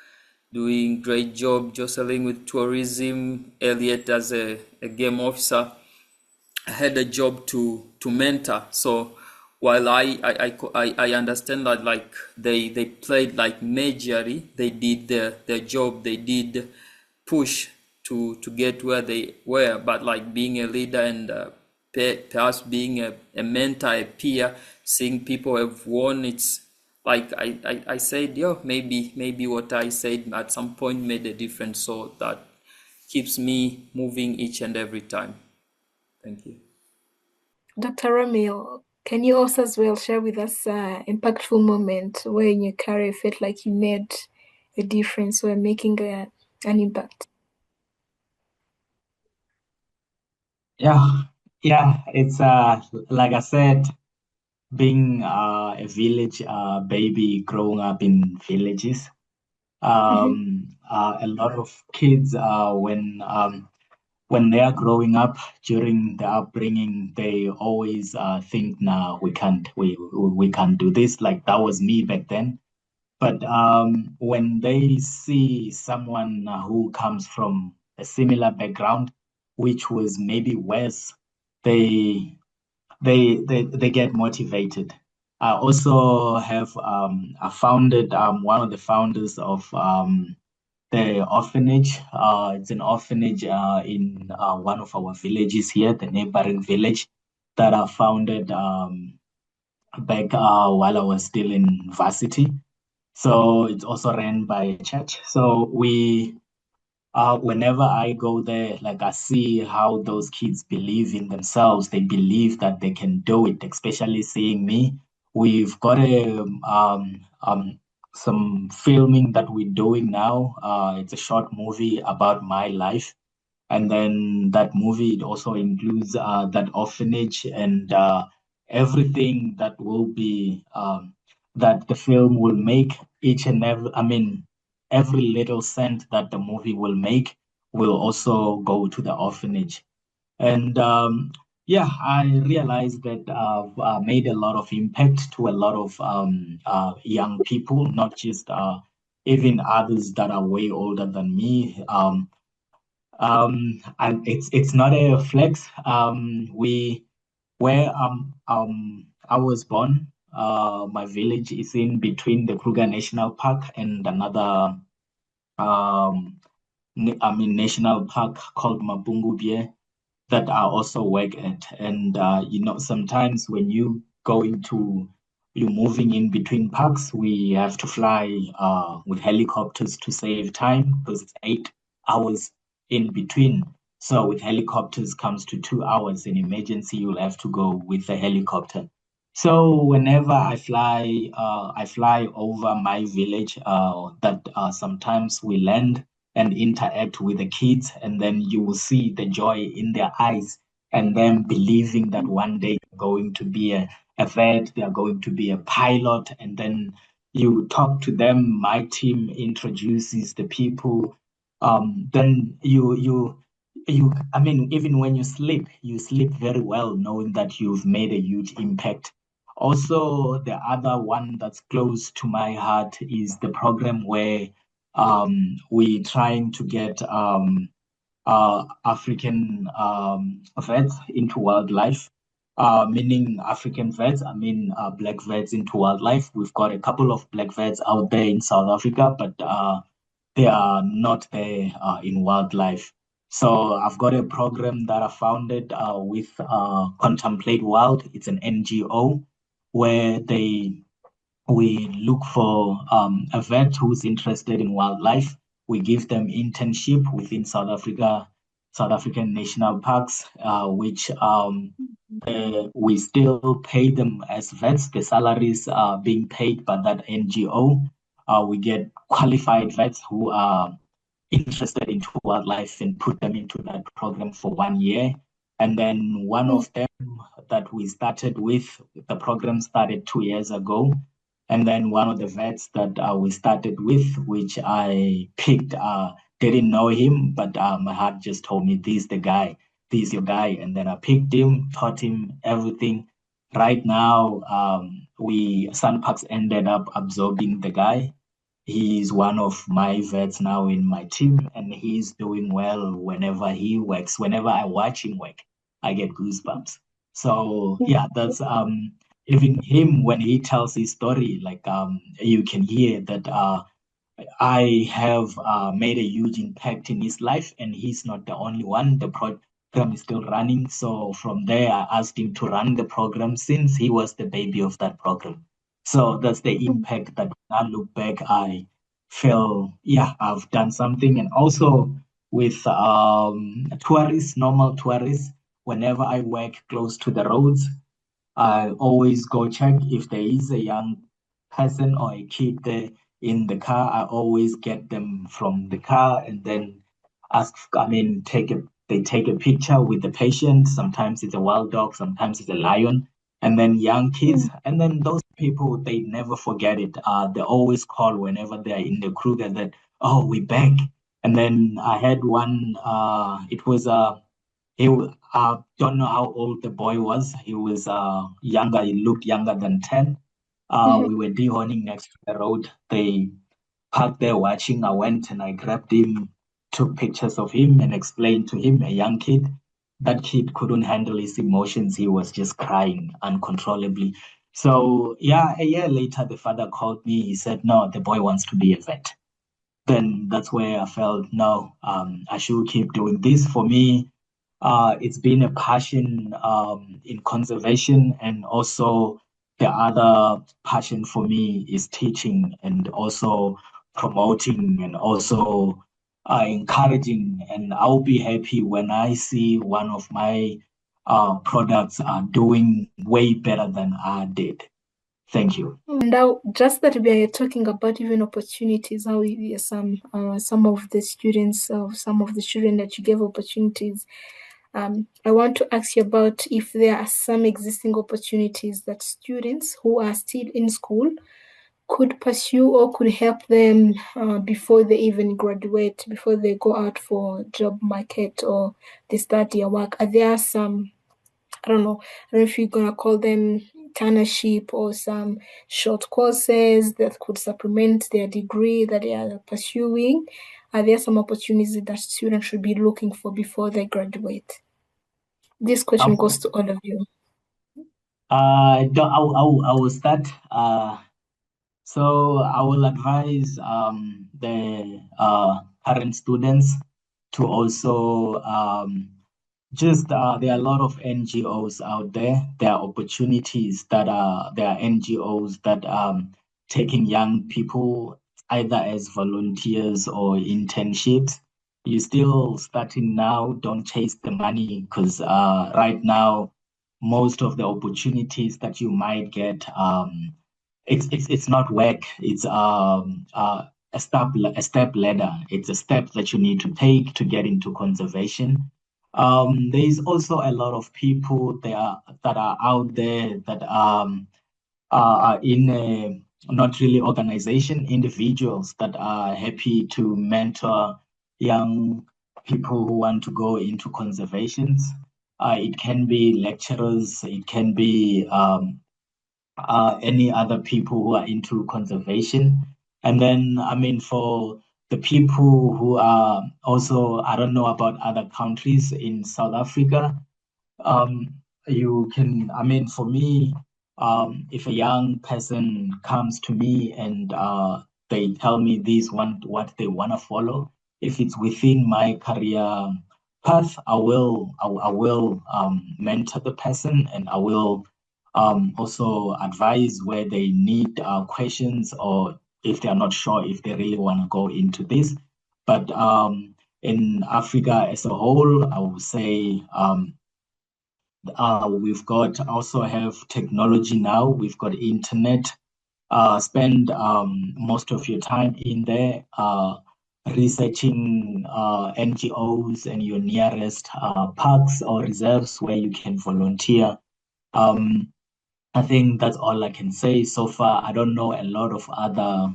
doing great job, Jocelyn with tourism, Elliot as a game officer. I had a job to mentor. So while I understand that like they played like majorly, they did their job, they did push to get where they were, but like being a leader and perhaps being a mentor, a peer, seeing people have won, it's like I said, yo, maybe what I said at some point made a difference. So that keeps me moving each and every time. Thank you. Dr. Ramil, can you also as well share with us an impactful moment where in your career you felt like you made a difference or making an impact? Yeah, it's like I said, being a village baby growing up in villages. A lot of kids when they are growing up during the upbringing, they always think, "Nah, we can't do this." Like that was me back then. But when they see someone who comes from a similar background, which was maybe worse, they they get motivated. I also have I founded one of the founders of the orphanage. It's an orphanage in one of our villages here, the neighboring village that I founded back while I was still in varsity. So it's also ran by a church. So whenever I go there, like I see how those kids believe in themselves. They believe that they can do it, especially seeing me. We've got some filming that we're doing now. It's a short movie about my life. And then that movie, it also includes that orphanage and everything that will be that the film will make each and every, I mean, every little cent that the movie will make will also go to the orphanage. And yeah, I realized that I've made a lot of impact to a lot of young people, not just even others that are way older than me. And it's not a flex. We where I was born. My village is in between the Kruger National Park and another national park called Mabungubie that I also work at. And sometimes when you're moving in between parks, we have to fly with helicopters to save time because it's 8 hours in between. So with helicopters comes to 2 hours. In emergency, you'll have to go with a helicopter. So whenever I fly over my village. That sometimes we land and interact with the kids, and then you will see the joy in their eyes and them believing that one day they're going to be a vet, they're going to be a pilot, and then you talk to them, my team introduces the people, then even when you sleep very well, knowing that you've made a huge impact Also, the other one that's close to my heart is the program where we trying to get African vets into wildlife, meaning African vets, I mean black vets into wildlife. We've got a couple of black vets out there in South Africa, but they are not there in wildlife. So I've got a program that I founded with Contemplate Wild. It's an NGO where we look for a vet who's interested in wildlife. We give them internship within South African national parks, which we still pay them as vets. The salaries are being paid by that NGO. We get qualified vets who are interested into wildlife and put them into that program for 1 year. And then one of them that we started with, the program started 2 years ago. And then one of the vets that we started with, which I picked, didn't know him, but my heart just told me, this is the guy, this is your guy. And then I picked him, taught him everything. Right now, Sunparks ended up absorbing the guy. He's one of my vets now in my team, and he's doing well whenever he works. Whenever I watch him work, I get goosebumps. So yeah, that's even him when he tells his story, like you can hear that I have made a huge impact in his life, and he's not the only one. The program is still running. So from there, I asked him to run the program since he was the baby of that program. So that's the impact that when I look back, I feel, yeah, I've done something. And also with tourists, normal tourists, whenever I work close to the roads, I always go check if there is a young person or a kid there in the car. I always get them from the car and then they take a picture with the patient. Sometimes it's a wild dog, sometimes it's a lion, and then young kids. And then those people, they never forget it. They always call whenever they're in the crew that, oh, we back. And then I had one, it was don't know how old the boy was. He was younger. He looked younger than 10. We were dehorning next to the road. They parked there watching. I went and I grabbed him, took pictures of him, and explained to him, a young kid. That kid couldn't handle his emotions. He was just crying uncontrollably. So yeah, a year later, the father called me. He said, "No, the boy wants to be a vet." Then that's where I felt, no, I should keep doing this. For me, it's been a passion in conservation, and also the other passion for me is teaching and also promoting and also encouraging. And I'll be happy when I see one of my products are doing way better than I did. Thank you. Now, just that we are talking about even opportunities, how some of the students, some of the children that you gave opportunities. I want to ask you about if there are some existing opportunities that students who are still in school could pursue or could help them before they even graduate, before they go out for job market or they start their work. Are there some, I don't know if you're gonna call them internship or some short courses that could supplement their degree that they are pursuing? Are there some opportunities that students should be looking for before they graduate? This question Um, goes to all of you. I will start. So I will advise the current students to also just there are a lot of NGOs out there. There are opportunities there are NGOs that taking young people either as volunteers or internships. You're still starting now. Don't chase the money because right now most of the opportunities that you might get it's not work. It's a step ladder. It's a step that you need to take to get into conservation. There is also a lot of people that are out there that are in a not really organization, individuals that are happy to mentor young people who want to go into conservations. It can be lecturers, it can be any other people who are into conservation. And then, I mean, for the people who are also, I don't know about other countries in South Africa, um, you can, I mean, for me, if a young person comes to me and they tell me what they want to follow, if it's within my career path, I will mentor the person, and I will also advise where they need questions, or if they are not sure if they really want to go into this. But in Africa as a whole, I would say we've got also have technology now. We've got internet. Spend most of your time in there researching NGOs and your nearest parks or reserves where you can volunteer. I think that's all I can say so far. I don't know a lot of other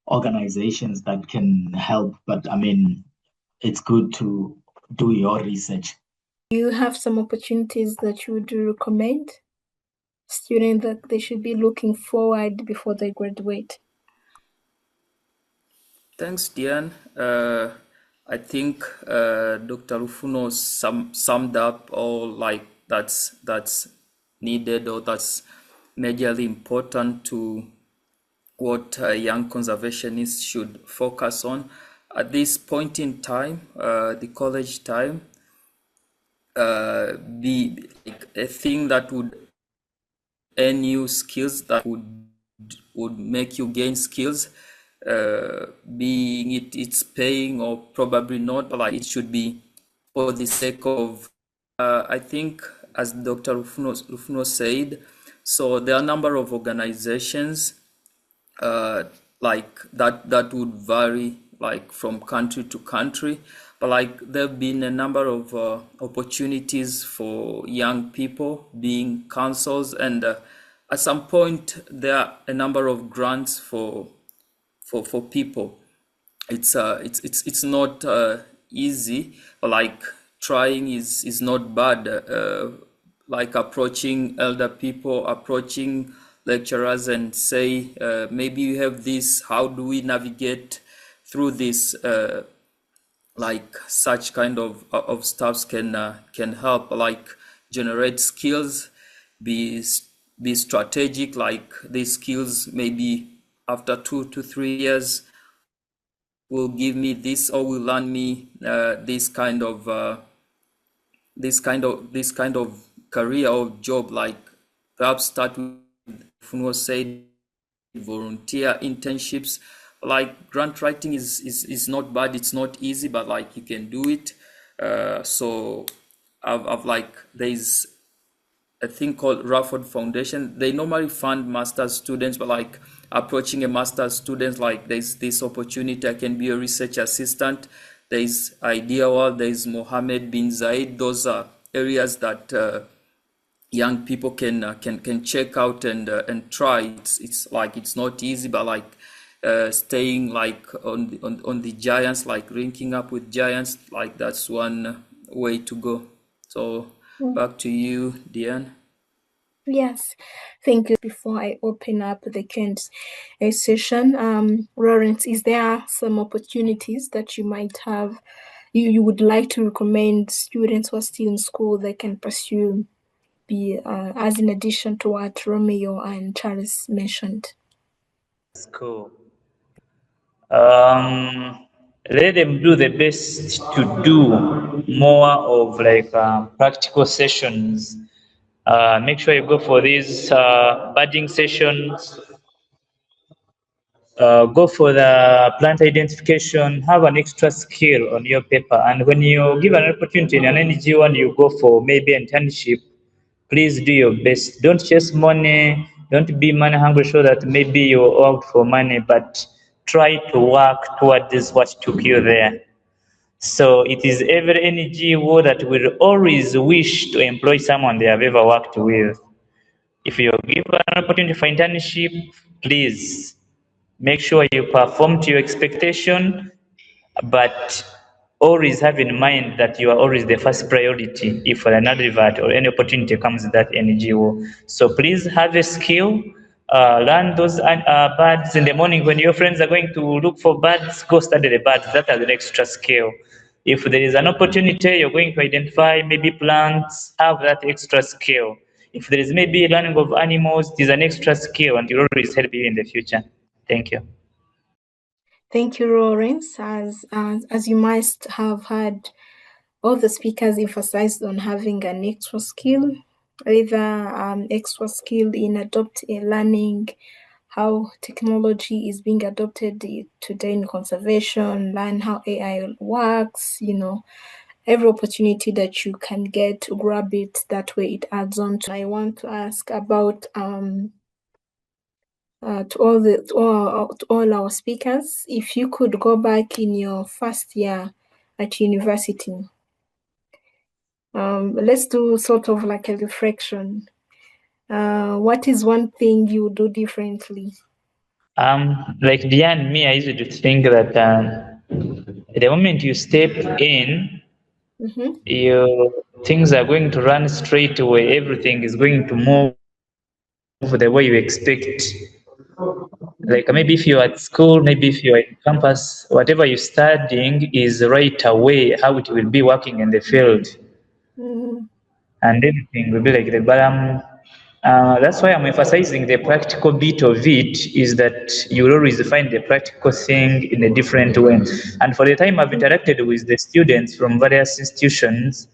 organizations that can help, but I mean, it's good to do your research. You have some opportunities that you would recommend students that they should be looking forward before they graduate? Thanks, Diane. I think Dr. Rufuno summed up all like that's needed, or that's majorly important to what young conservationists should focus on at this point in time, the college time. Be like a thing that would earn you skills, that would make you gain skills, being it's paying or probably not, but like it should be for the sake of I think, as Dr. Rufuno said, so there are a number of organizations like that would vary like from country to country, but like there have been a number of opportunities for young people being councils, and at some point there are a number of grants for people. It's not easy, but like trying is not bad. Like approaching elder people, approaching lecturers, and say, maybe you have this. How do we navigate through this? Like such kind of stuffs can help, like generate skills, be strategic. Like these skills, maybe after 2 to 3 years, will give me this, or will learn me this kind of career or job. Like perhaps start with, Funo said, volunteer internships. Like grant writing is not bad, it's not easy, but like you can do it. So I've like, there's a thing called Rafford Foundation. They normally fund master's students, but like approaching a master's student, like there's this opportunity. I can be a research assistant. There's Idea World, there's Mohammed bin Zayed. Those are areas that young people can check out and try. It's like, it's not easy, but like staying like on the giants, like linking up with giants, like that's one way to go. So back to you, Diane. Yes, thank you. Before I open up the Q&A session, Lawrence, is there some opportunities that you might have, you would like to recommend students who are still in school they can pursue, as in addition to what Romeo and Charles mentioned? That's cool. Let them do the best to do more of like practical sessions. Make sure you go for these budding sessions. Go for the plant identification. Have an extra skill on your paper, and when you give an opportunity in an NGO and you go for maybe internship, please do your best. Don't chase money. Don't be money hungry so that maybe you're out for money, but try to work towards what took you there. So it is every NGO that will always wish to employ someone they have ever worked with. If you give an opportunity for internship, please make sure you perform to your expectation, but always have in mind that you are always the first priority if an advert or any opportunity comes with that NGO. So please have a skill. Learn those birds in the morning when your friends are going to look for birds. Go study the birds. That is an extra skill. If there is an opportunity, you're going to identify maybe plants. Have that extra skill. If there is maybe learning of animals, it is an extra skill, and it will always help you in the future. Thank you. Thank you, Lawrence. As you must have heard, all the speakers emphasized on having an extra skill, either extra skill in learning how technology is being adopted today in conservation, learn how AI works, every opportunity that you can get, grab it. That way it adds on. I want to ask about to all our speakers, if you could go back in your first year at university, let's do sort of like a reflection. What is one thing you do differently? Like Diane, me, I used to think that the moment you step in, your things are going to run straight away. Everything is going to move the way you expect. Like maybe if you're at school, maybe if you're in campus, whatever you're studying is right away how it will be working in the field. And everything will be like that. But that's why I'm emphasizing the practical bit of it, is that you will always find the practical thing in a different way. And for the time I've interacted with the students from various institutions,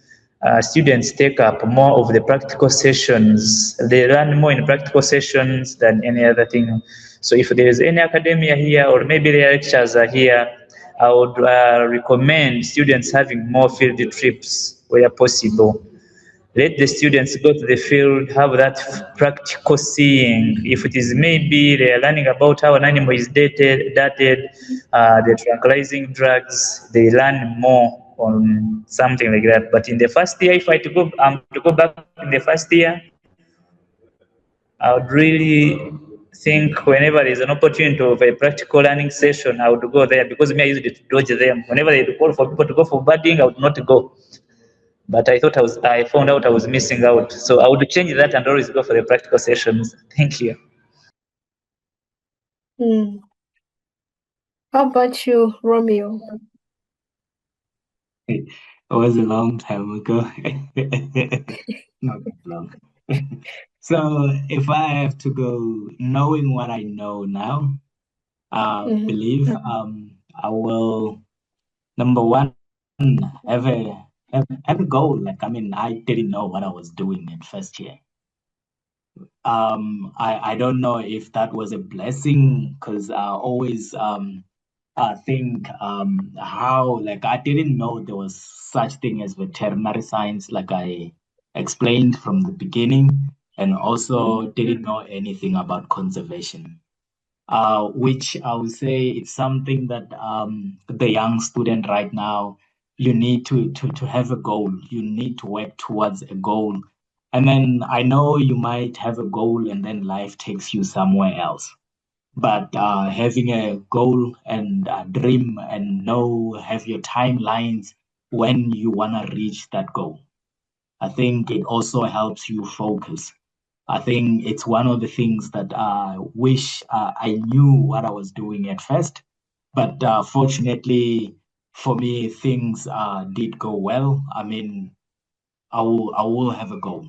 students take up more of the practical sessions. They learn more in practical sessions than any other thing. So if there is any academia here, or maybe the lectures are here, I would recommend students having more field trips where possible. Let the students go to the field, have that practical seeing. If it is maybe they are learning about how an animal is dated, the tranquilizing drugs, they learn more on something like that. But in the first year, if I to go back in the first year, I would really think whenever there is an opportunity of a practical learning session, I would go there, because me, I used to dodge them. Whenever they call for people to go for birding, I would not go. But I found out I was missing out. So I would change that and always go for the practical sessions. Thank you. How about you, Romeo? It was a long time ago. Not that long. So if I have to go, knowing what I know now, believe I will, number one, have a goal. Like, I mean, I didn't know what I was doing in first year. I don't know if that was a blessing, because I always think how, like, I didn't know there was such thing as veterinary science, like I explained from the beginning, and also didn't know anything about conservation, which I would say is something that the young student right now, you need to have a goal. You need to work towards a goal. And then I know you might have a goal and then life takes you somewhere else. But having a goal and a dream and have your timelines when you want to reach that goal, I think it also helps you focus. I think it's one of the things that I wish I knew what I was doing at first. But fortunately for me, things did go well. I mean, I will have a goal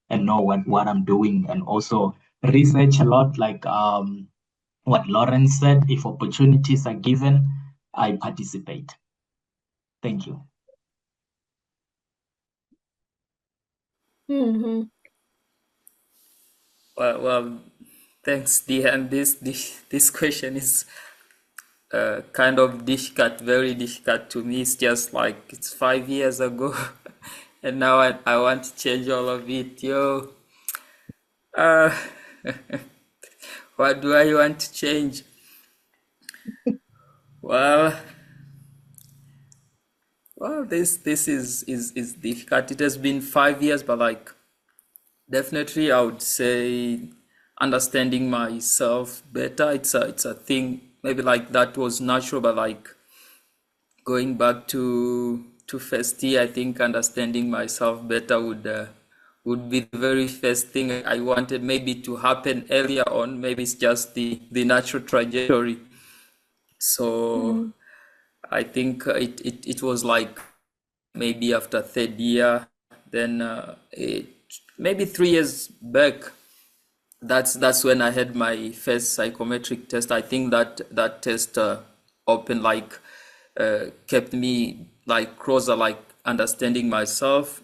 and know what I'm doing, and also research a lot, like what Lawrence said. If opportunities are given, I participate. Thank you. Well, thanks, Diane. This question is kind of difficult, very difficult to me. It's just like it's 5 years ago, and now I want to change all of it. Uh, what do I want to change? Well, this is difficult. It has been 5 years, but like definitely I would say understanding myself better. It's a thing maybe like that was natural, but like going back to first year, I think understanding myself better would be the very first thing I wanted maybe to happen earlier on. Maybe it's just the natural trajectory. So I think it was like maybe after third year, then maybe 3 years back. That's when I had my first psychometric test. I think that test opened like kept me like closer, like understanding myself.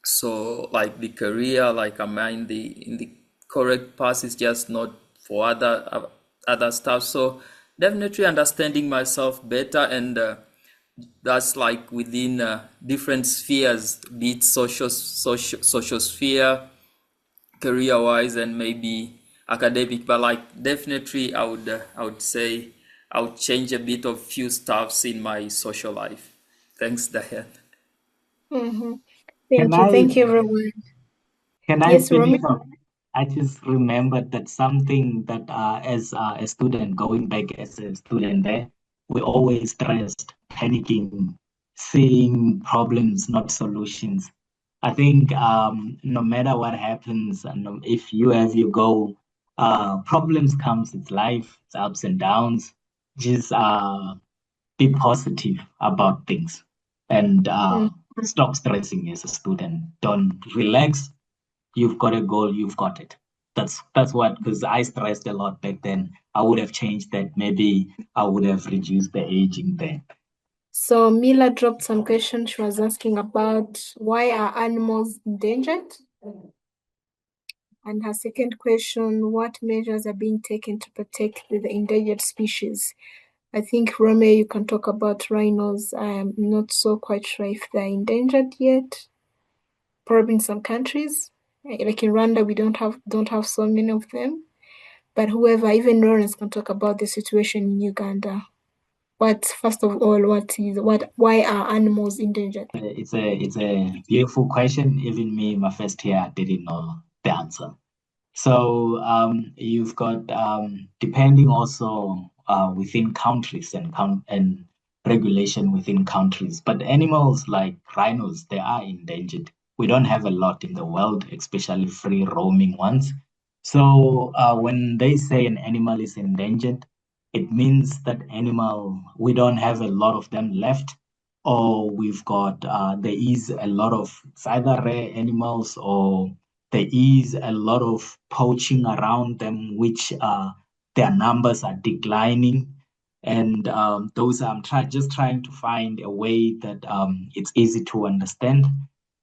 So like the career, like am I in the correct path? Is just not for other stuff. So definitely understanding myself better, and that's like within different spheres, be it social sphere, career wise, and maybe academic. But like definitely I would say I would change a bit of few stuffs in my social life. Thanks, Diane. Mm-hmm. Can Thank I you, everyone. can I Yes, finish Romy. off? I just remembered that something that as a student, going back as a student there, we always stressed, panicking, seeing problems, not solutions. I think no matter what happens, and if you have your goal, problems comes, it's life, it's ups and downs. Just be positive about things and Mm. stop stressing as a student. Don't relax. You've got a goal, you've got it. That's what, because I stressed a lot back then. I would have changed that. Maybe I would have reduced the aging then. So Mila dropped some questions. She was asking about why are animals endangered? And her second question, what measures are being taken to protect the endangered species? I think, Rome, you can talk about rhinos. I'm not so quite sure if they're endangered yet. Probably in some countries. Like in Rwanda, we don't have so many of them. But whoever, even Lawrence can talk about the situation in Uganda. First of all, why are animals endangered? It's a beautiful question. Even me, my first year, I didn't know the answer. So you've got depending also within countries and regulation within countries. But animals like rhinos, they are endangered. We don't have a lot in the world, especially free roaming ones. So when they say an animal is endangered, it means that animal we don't have a lot of them left, or we've got there is a lot of it's either rare animals or there is a lot of poaching around them, which their numbers are declining. And those just trying to find a way that it's easy to understand.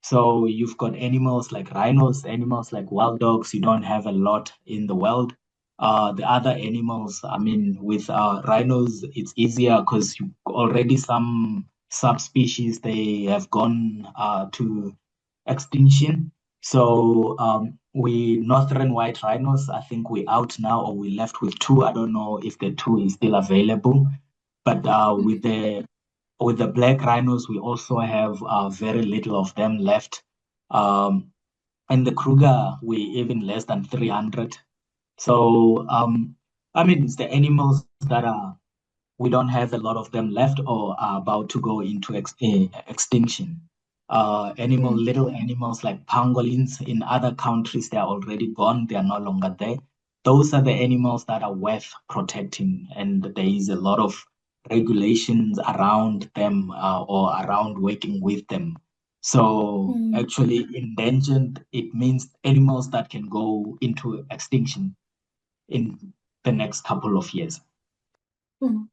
So you've got animals like rhinos, animals like wild dogs. You don't have a lot in the world. The other animals, I mean, with rhinos, it's easier because you already some subspecies they have gone to extinction. So we northern white rhinos, I think we out now, or we left with two. I don't know if the two is still available. But with the black rhinos, we also have very little of them left. Um, and the Kruger, we even less than 300. So I mean, it's the animals that are we don't have a lot of them left or are about to go into extinction. Little animals like pangolins in other countries, they are already gone. They are no longer there. Those are the animals that are worth protecting, and there is a lot of regulations around them or around working with them. So Mm. actually, endangered, it means animals that can go into extinction in the next couple of years. Mm.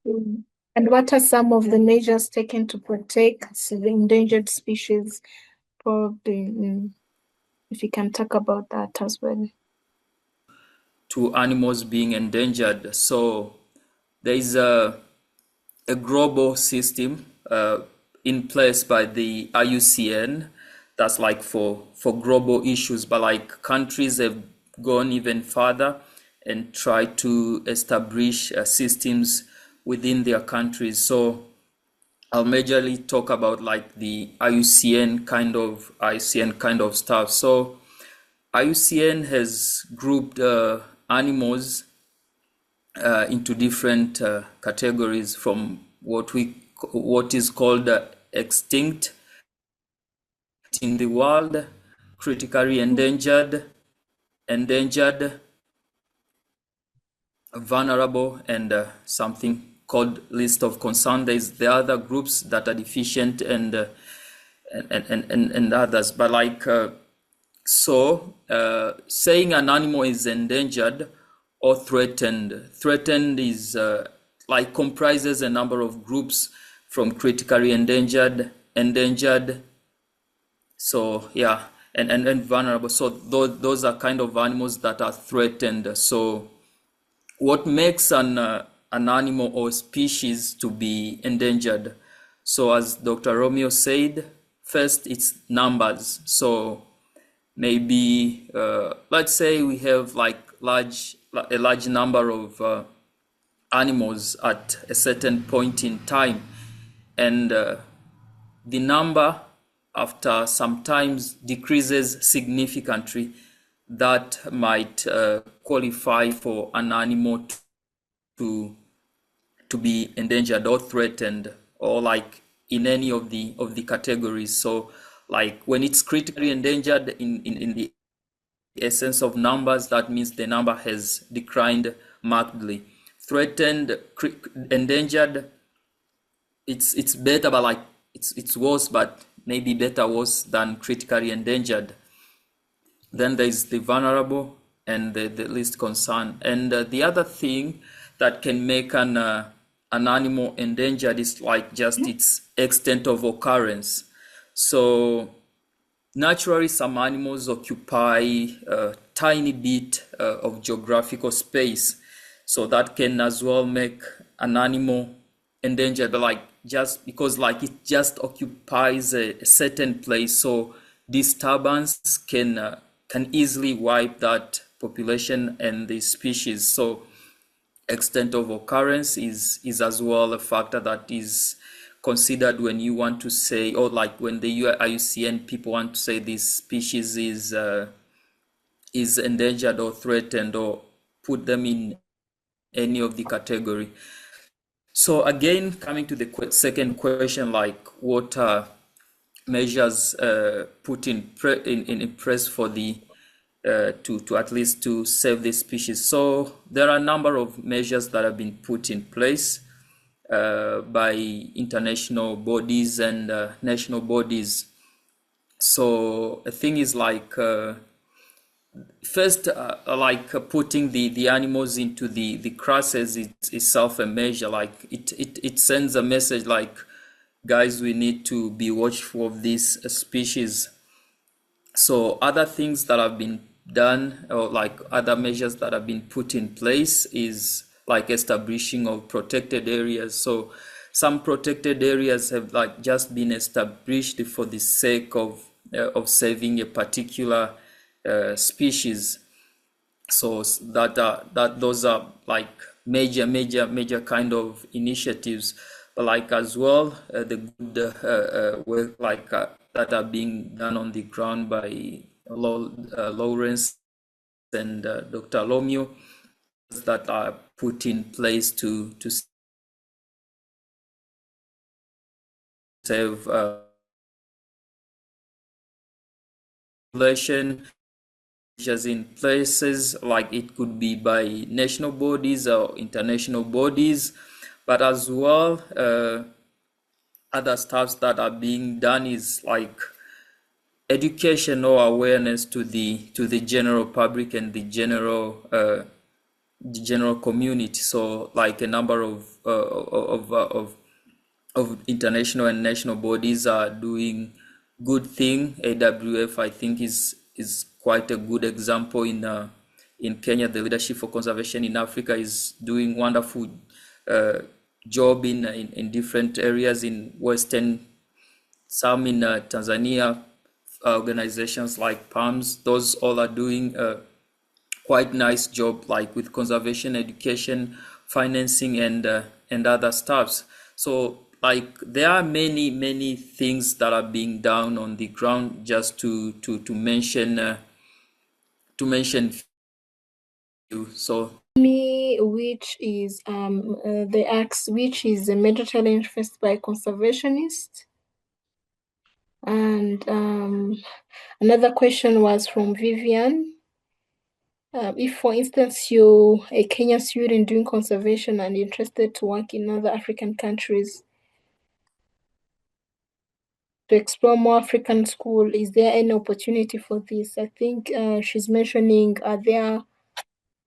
Mm. And what are some of the measures taken to protect the endangered species? Probably, if you can talk about that as well. To animals being endangered. So there is a global system in place by the IUCN that's like for global issues, but like countries have gone even further and tried to establish systems within their countries. So I'll majorly talk about like the IUCN kind of stuff. So IUCN has grouped animals into different categories, from what is called extinct in the world, critically endangered, vulnerable, and something called list of concern. There's the other groups that are deficient and others. But like saying an animal is endangered or threatened. Threatened is like comprises a number of groups, from critically endangered, so yeah, and vulnerable. So those are kind of animals that are threatened. So what makes an animal or species to be endangered? So as Dr. Romeo said, first it's numbers. So maybe let's say we have like a large number of animals at a certain point in time, and the number after sometimes decreases significantly. That might qualify for an animal to be endangered or threatened, or like in any of the categories. So like when it's critically endangered in the essence of numbers, that means the number has declined markedly. Threatened, endangered, it's better, but like it's worse, but maybe better worse than critically endangered. Then there's the vulnerable and the least concern. And the other thing that can make an animal endangered is like just its extent of occurrence. So naturally, some animals occupy a tiny bit of geographical space, so that can as well make an animal endangered, like just because like it just occupies a certain place. So disturbance can easily wipe that population and the species. So extent of occurrence is as well a factor that is considered when you want to say, or like when the IUCN people want to say this species is endangered or threatened, or put them in any of the category. So again, coming to the second question, like what measures put in place for the to at least to save the species. So there are a number of measures that have been put in place by international bodies and national bodies. So the thing is like first, like putting the animals into the crosses is itself a measure. Like it sends a message like, guys, we need to be watchful of this species. So other things that have been done, or like other measures that have been put in place, is like establishing of protected areas. So some protected areas have like just been established for the sake of saving a particular species. So that those are like major kind of initiatives. But like as well, the good work like that are being done on the ground by Lawrence and Dr. Lomio, that are put in place to save population. Measures in places, like it could be by national bodies or international bodies, but as well other stuff that are being done is like education or awareness to the general public and the general community. So like a number of international and national bodies are doing good thing. AWF, I think, is quite a good example in Kenya. The Leadership for Conservation in Africa is doing wonderful job in different areas in Western, some in Tanzania, organizations like PALMS. Those all are doing quite nice job, like with conservation education, financing, and other stuffs. So like there are many things that are being done on the ground. Just to mention few. So me which is they asked which is the major challenge faced by conservationists. And another question was from Vivian. If, for instance, you're a Kenyan student doing conservation and interested to work in other African countries to explore more African school, is there any opportunity for this? I think she's mentioning, are there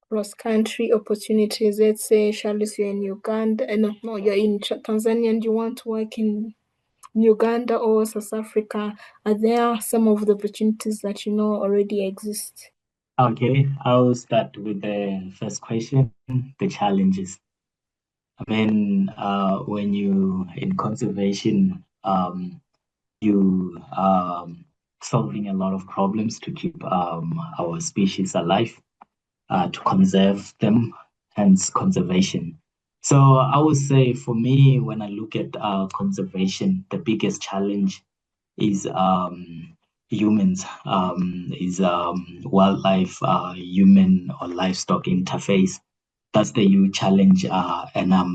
cross-country opportunities? Let's say, Charles, you're in Uganda, no, you're in Tanzania and you want to work in Uganda or South Africa. Are there some of the opportunities that you know already exist? Okay, I'll start with the first question, the challenges. I mean, when you in conservation, you solving a lot of problems to keep our species alive, to conserve them, hence conservation. So I would say for me, when I look at conservation, the biggest challenge is humans, is wildlife, human or livestock interface. That's the huge challenge, and I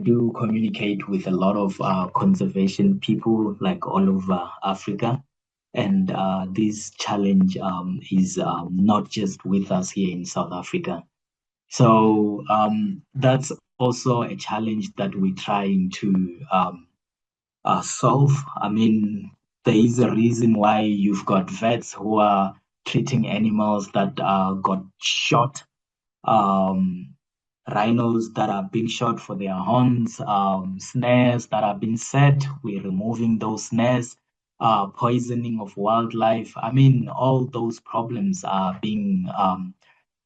do communicate with a lot of conservation people like all over Africa, and this challenge is not just with us here in South Africa. So that's also a challenge that we're trying to solve. I mean, there is a reason why you've got vets who are treating animals that got shot, um, rhinos that are being shot for their horns, snares that are being set. We're removing those snares, poisoning of wildlife. I mean, all those problems are being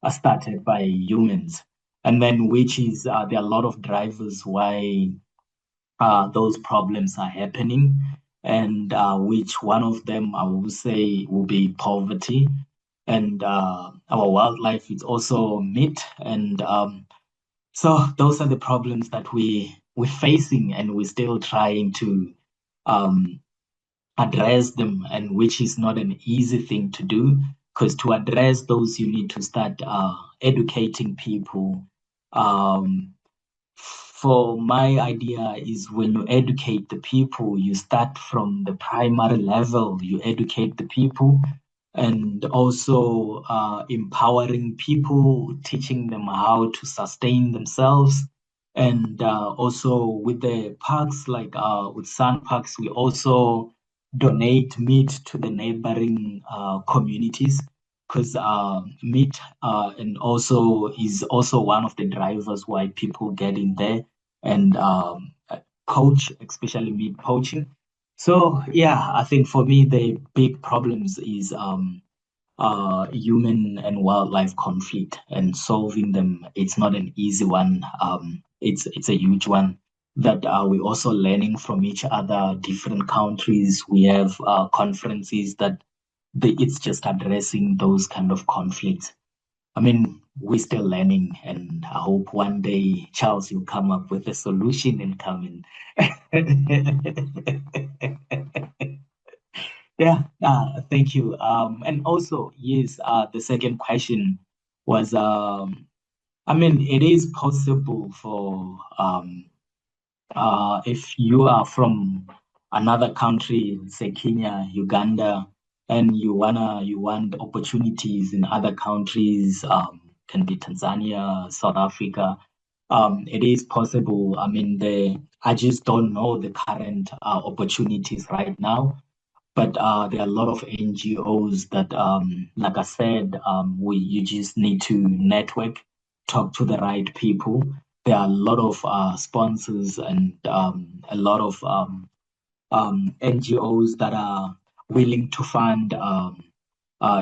are started by humans. And then, which is, there are a lot of drivers why those problems are happening, and which one of them I would say will be poverty, and our wildlife is also meat, and so those are the problems that we're facing, and we're still trying to um, address them, and which is not an easy thing to do, because to address those you need to start educating people. Um, for my idea is when you educate the people, you start from the primary level, you educate the people, and also empowering people, teaching them how to sustain themselves. And also with the parks, like with sun parks, we also donate meat to the neighboring communities, because meat and also is also one of the drivers why people get in there and poach, especially meat poaching. So yeah, I think for me the big problems is human and wildlife conflict, and solving them. It's not an easy one. It's a huge one that we're also learning from each other. Different countries, we have conferences that it's just addressing those kind of conflicts. I mean, we're still learning, and I hope one day, Charles, you come up with a solution and come in. Yeah, thank you. And also, yes, the second question was, I mean, it is possible for if you are from another country, say Kenya, Uganda, and you want opportunities in other countries, can be Tanzania, South Africa. It is possible. I mean, I just don't know the current opportunities right now, but there are a lot of NGOs that, like I said, you just need to network, talk to the right people. There are a lot of sponsors and a lot of NGOs that are willing to fund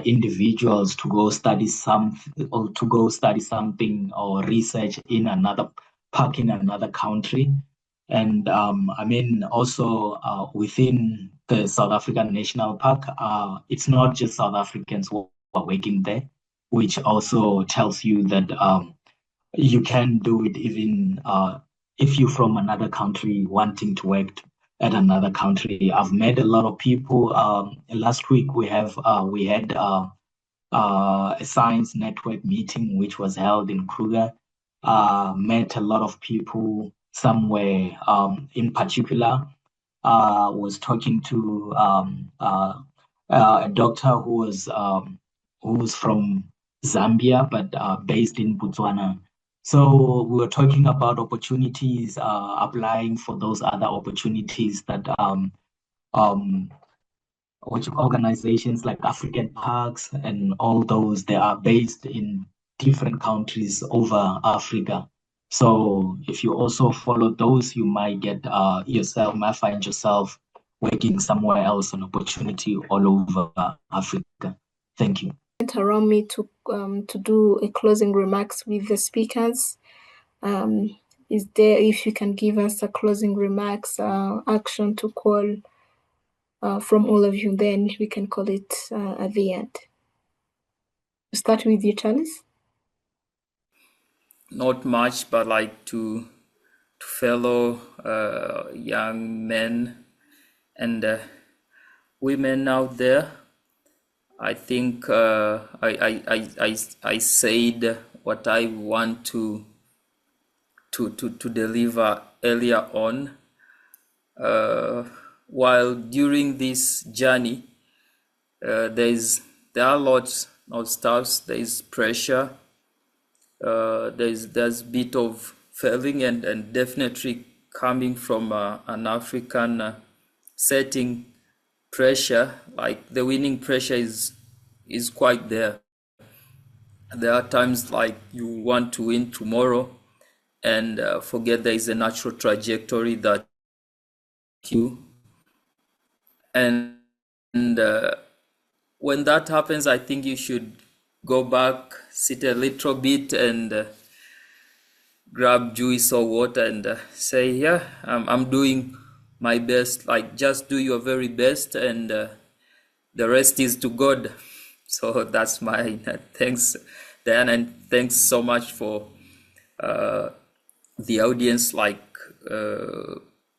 individuals to go study something or research in another park in another country. And I mean, also within the South African National Park, it's not just South Africans who are working there, which also tells you that you can do it even if you're from another country wanting to work at another country. I've met a lot of people. Last week we had a science network meeting which was held in Kruger. Met a lot of people. Somewhere, in particular, was talking to a doctor who was from Zambia but based in Botswana. So we were talking about opportunities, applying for those other opportunities that um, which organizations like African Parks and all those, they are based in different countries over Africa. So if you also follow those, you might get might find yourself working somewhere else, an opportunity all over Africa. Thank you. Around me to do a closing remarks with the speakers. Is there, if you can give us a closing remarks, action to call from all of you, then we can call it at the end. Start with you, Charles. Not much, but like to fellow young men and women out there. I think I said what I want to deliver earlier on. While during this journey, there are lots of stuffs. There is pressure. There's a bit of failing and definitely coming from an African setting. Pressure, like the winning pressure, is quite there. There are times like you want to win tomorrow and forget there is a natural trajectory that you and when that happens, I think you should go back, sit a little bit, and grab juice or water and say, yeah, I'm doing my best. Like, just do your very best, and the rest is to God. So that's my thanks, Dan, and thanks so much for the audience, like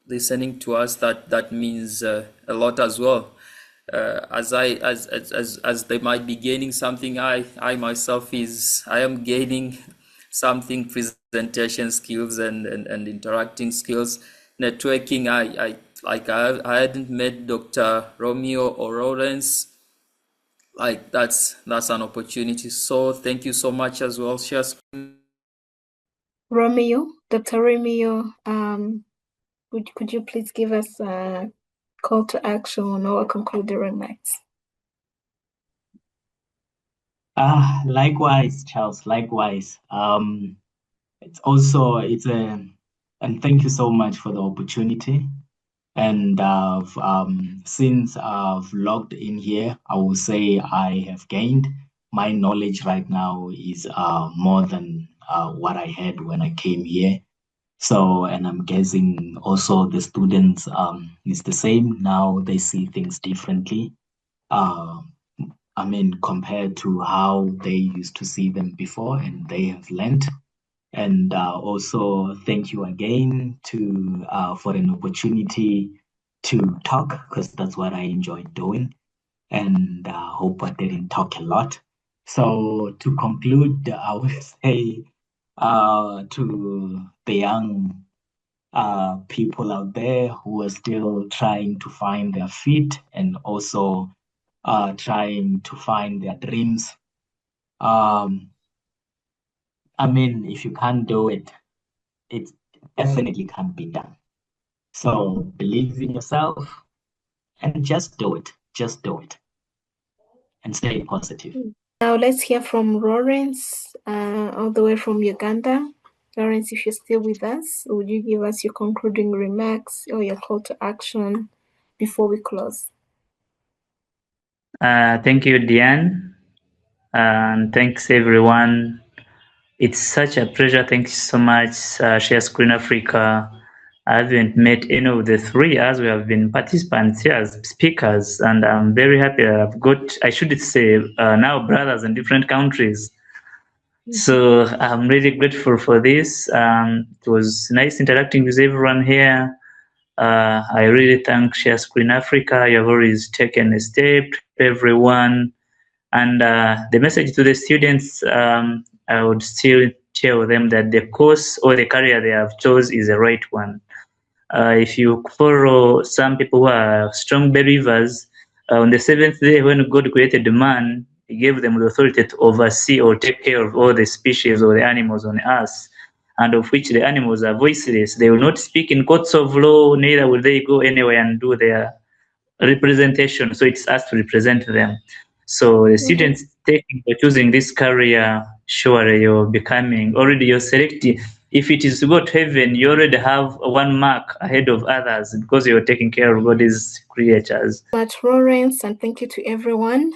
listening to us. That means a lot as well. As they might be gaining something, I myself I am gaining something: presentation skills and interacting skills, networking. I hadn't met Dr. Romeo or Lawrence. Like that's an opportunity. So thank you so much as well. Share screen. Romeo, Dr. Romeo, could you please give us a call to action or concluding remarks? Likewise, Charles. Likewise. And thank you so much for the opportunity. And since I've logged in here, I will say I have gained. My knowledge right now is more than what I had when I came here. So, and I'm guessing also the students is the same. Now they see things differently. Compared to how they used to see them before, and they have learned. And also, thank you again for an opportunity to talk, because that's what I enjoy doing. And hope I didn't talk a lot. So to conclude, I would say to the young people out there who are still trying to find their feet and also trying to find their dreams. If you can't do it, it definitely can't be done. So believe in yourself and just do it. Just do it. And stay positive. Now let's hear from Lawrence, all the way from Uganda. Lawrence, if you're still with us, would you give us your concluding remarks or your call to action before we close? Thank you, Diane, and thanks everyone. It's such a pleasure. Thank you so much, Share Screen Africa. I haven't met any of the three as we have been participants here as speakers, and I'm very happy I've got, I should say, now brothers in different countries. So I'm really grateful for this. It was nice interacting with everyone here. I really thank Share Screen Africa. You have always taken a step to everyone. And the message to the students, I would still tell them that the course or the career they have chose is the right one. If you follow some people who are strong believers, on the seventh day when God created man, he gave them the authority to oversee or take care of all the species or the animals on earth, and of which the animals are voiceless. They will not speak in courts of law, neither will they go anywhere and do their representation. So it's us to represent them. So the students taking or choosing this career, surely you're becoming, already you're selecting. If it is to go to heaven, you already have one mark ahead of others because you're taking care of God's creatures. Much, Lawrence, and thank you to everyone.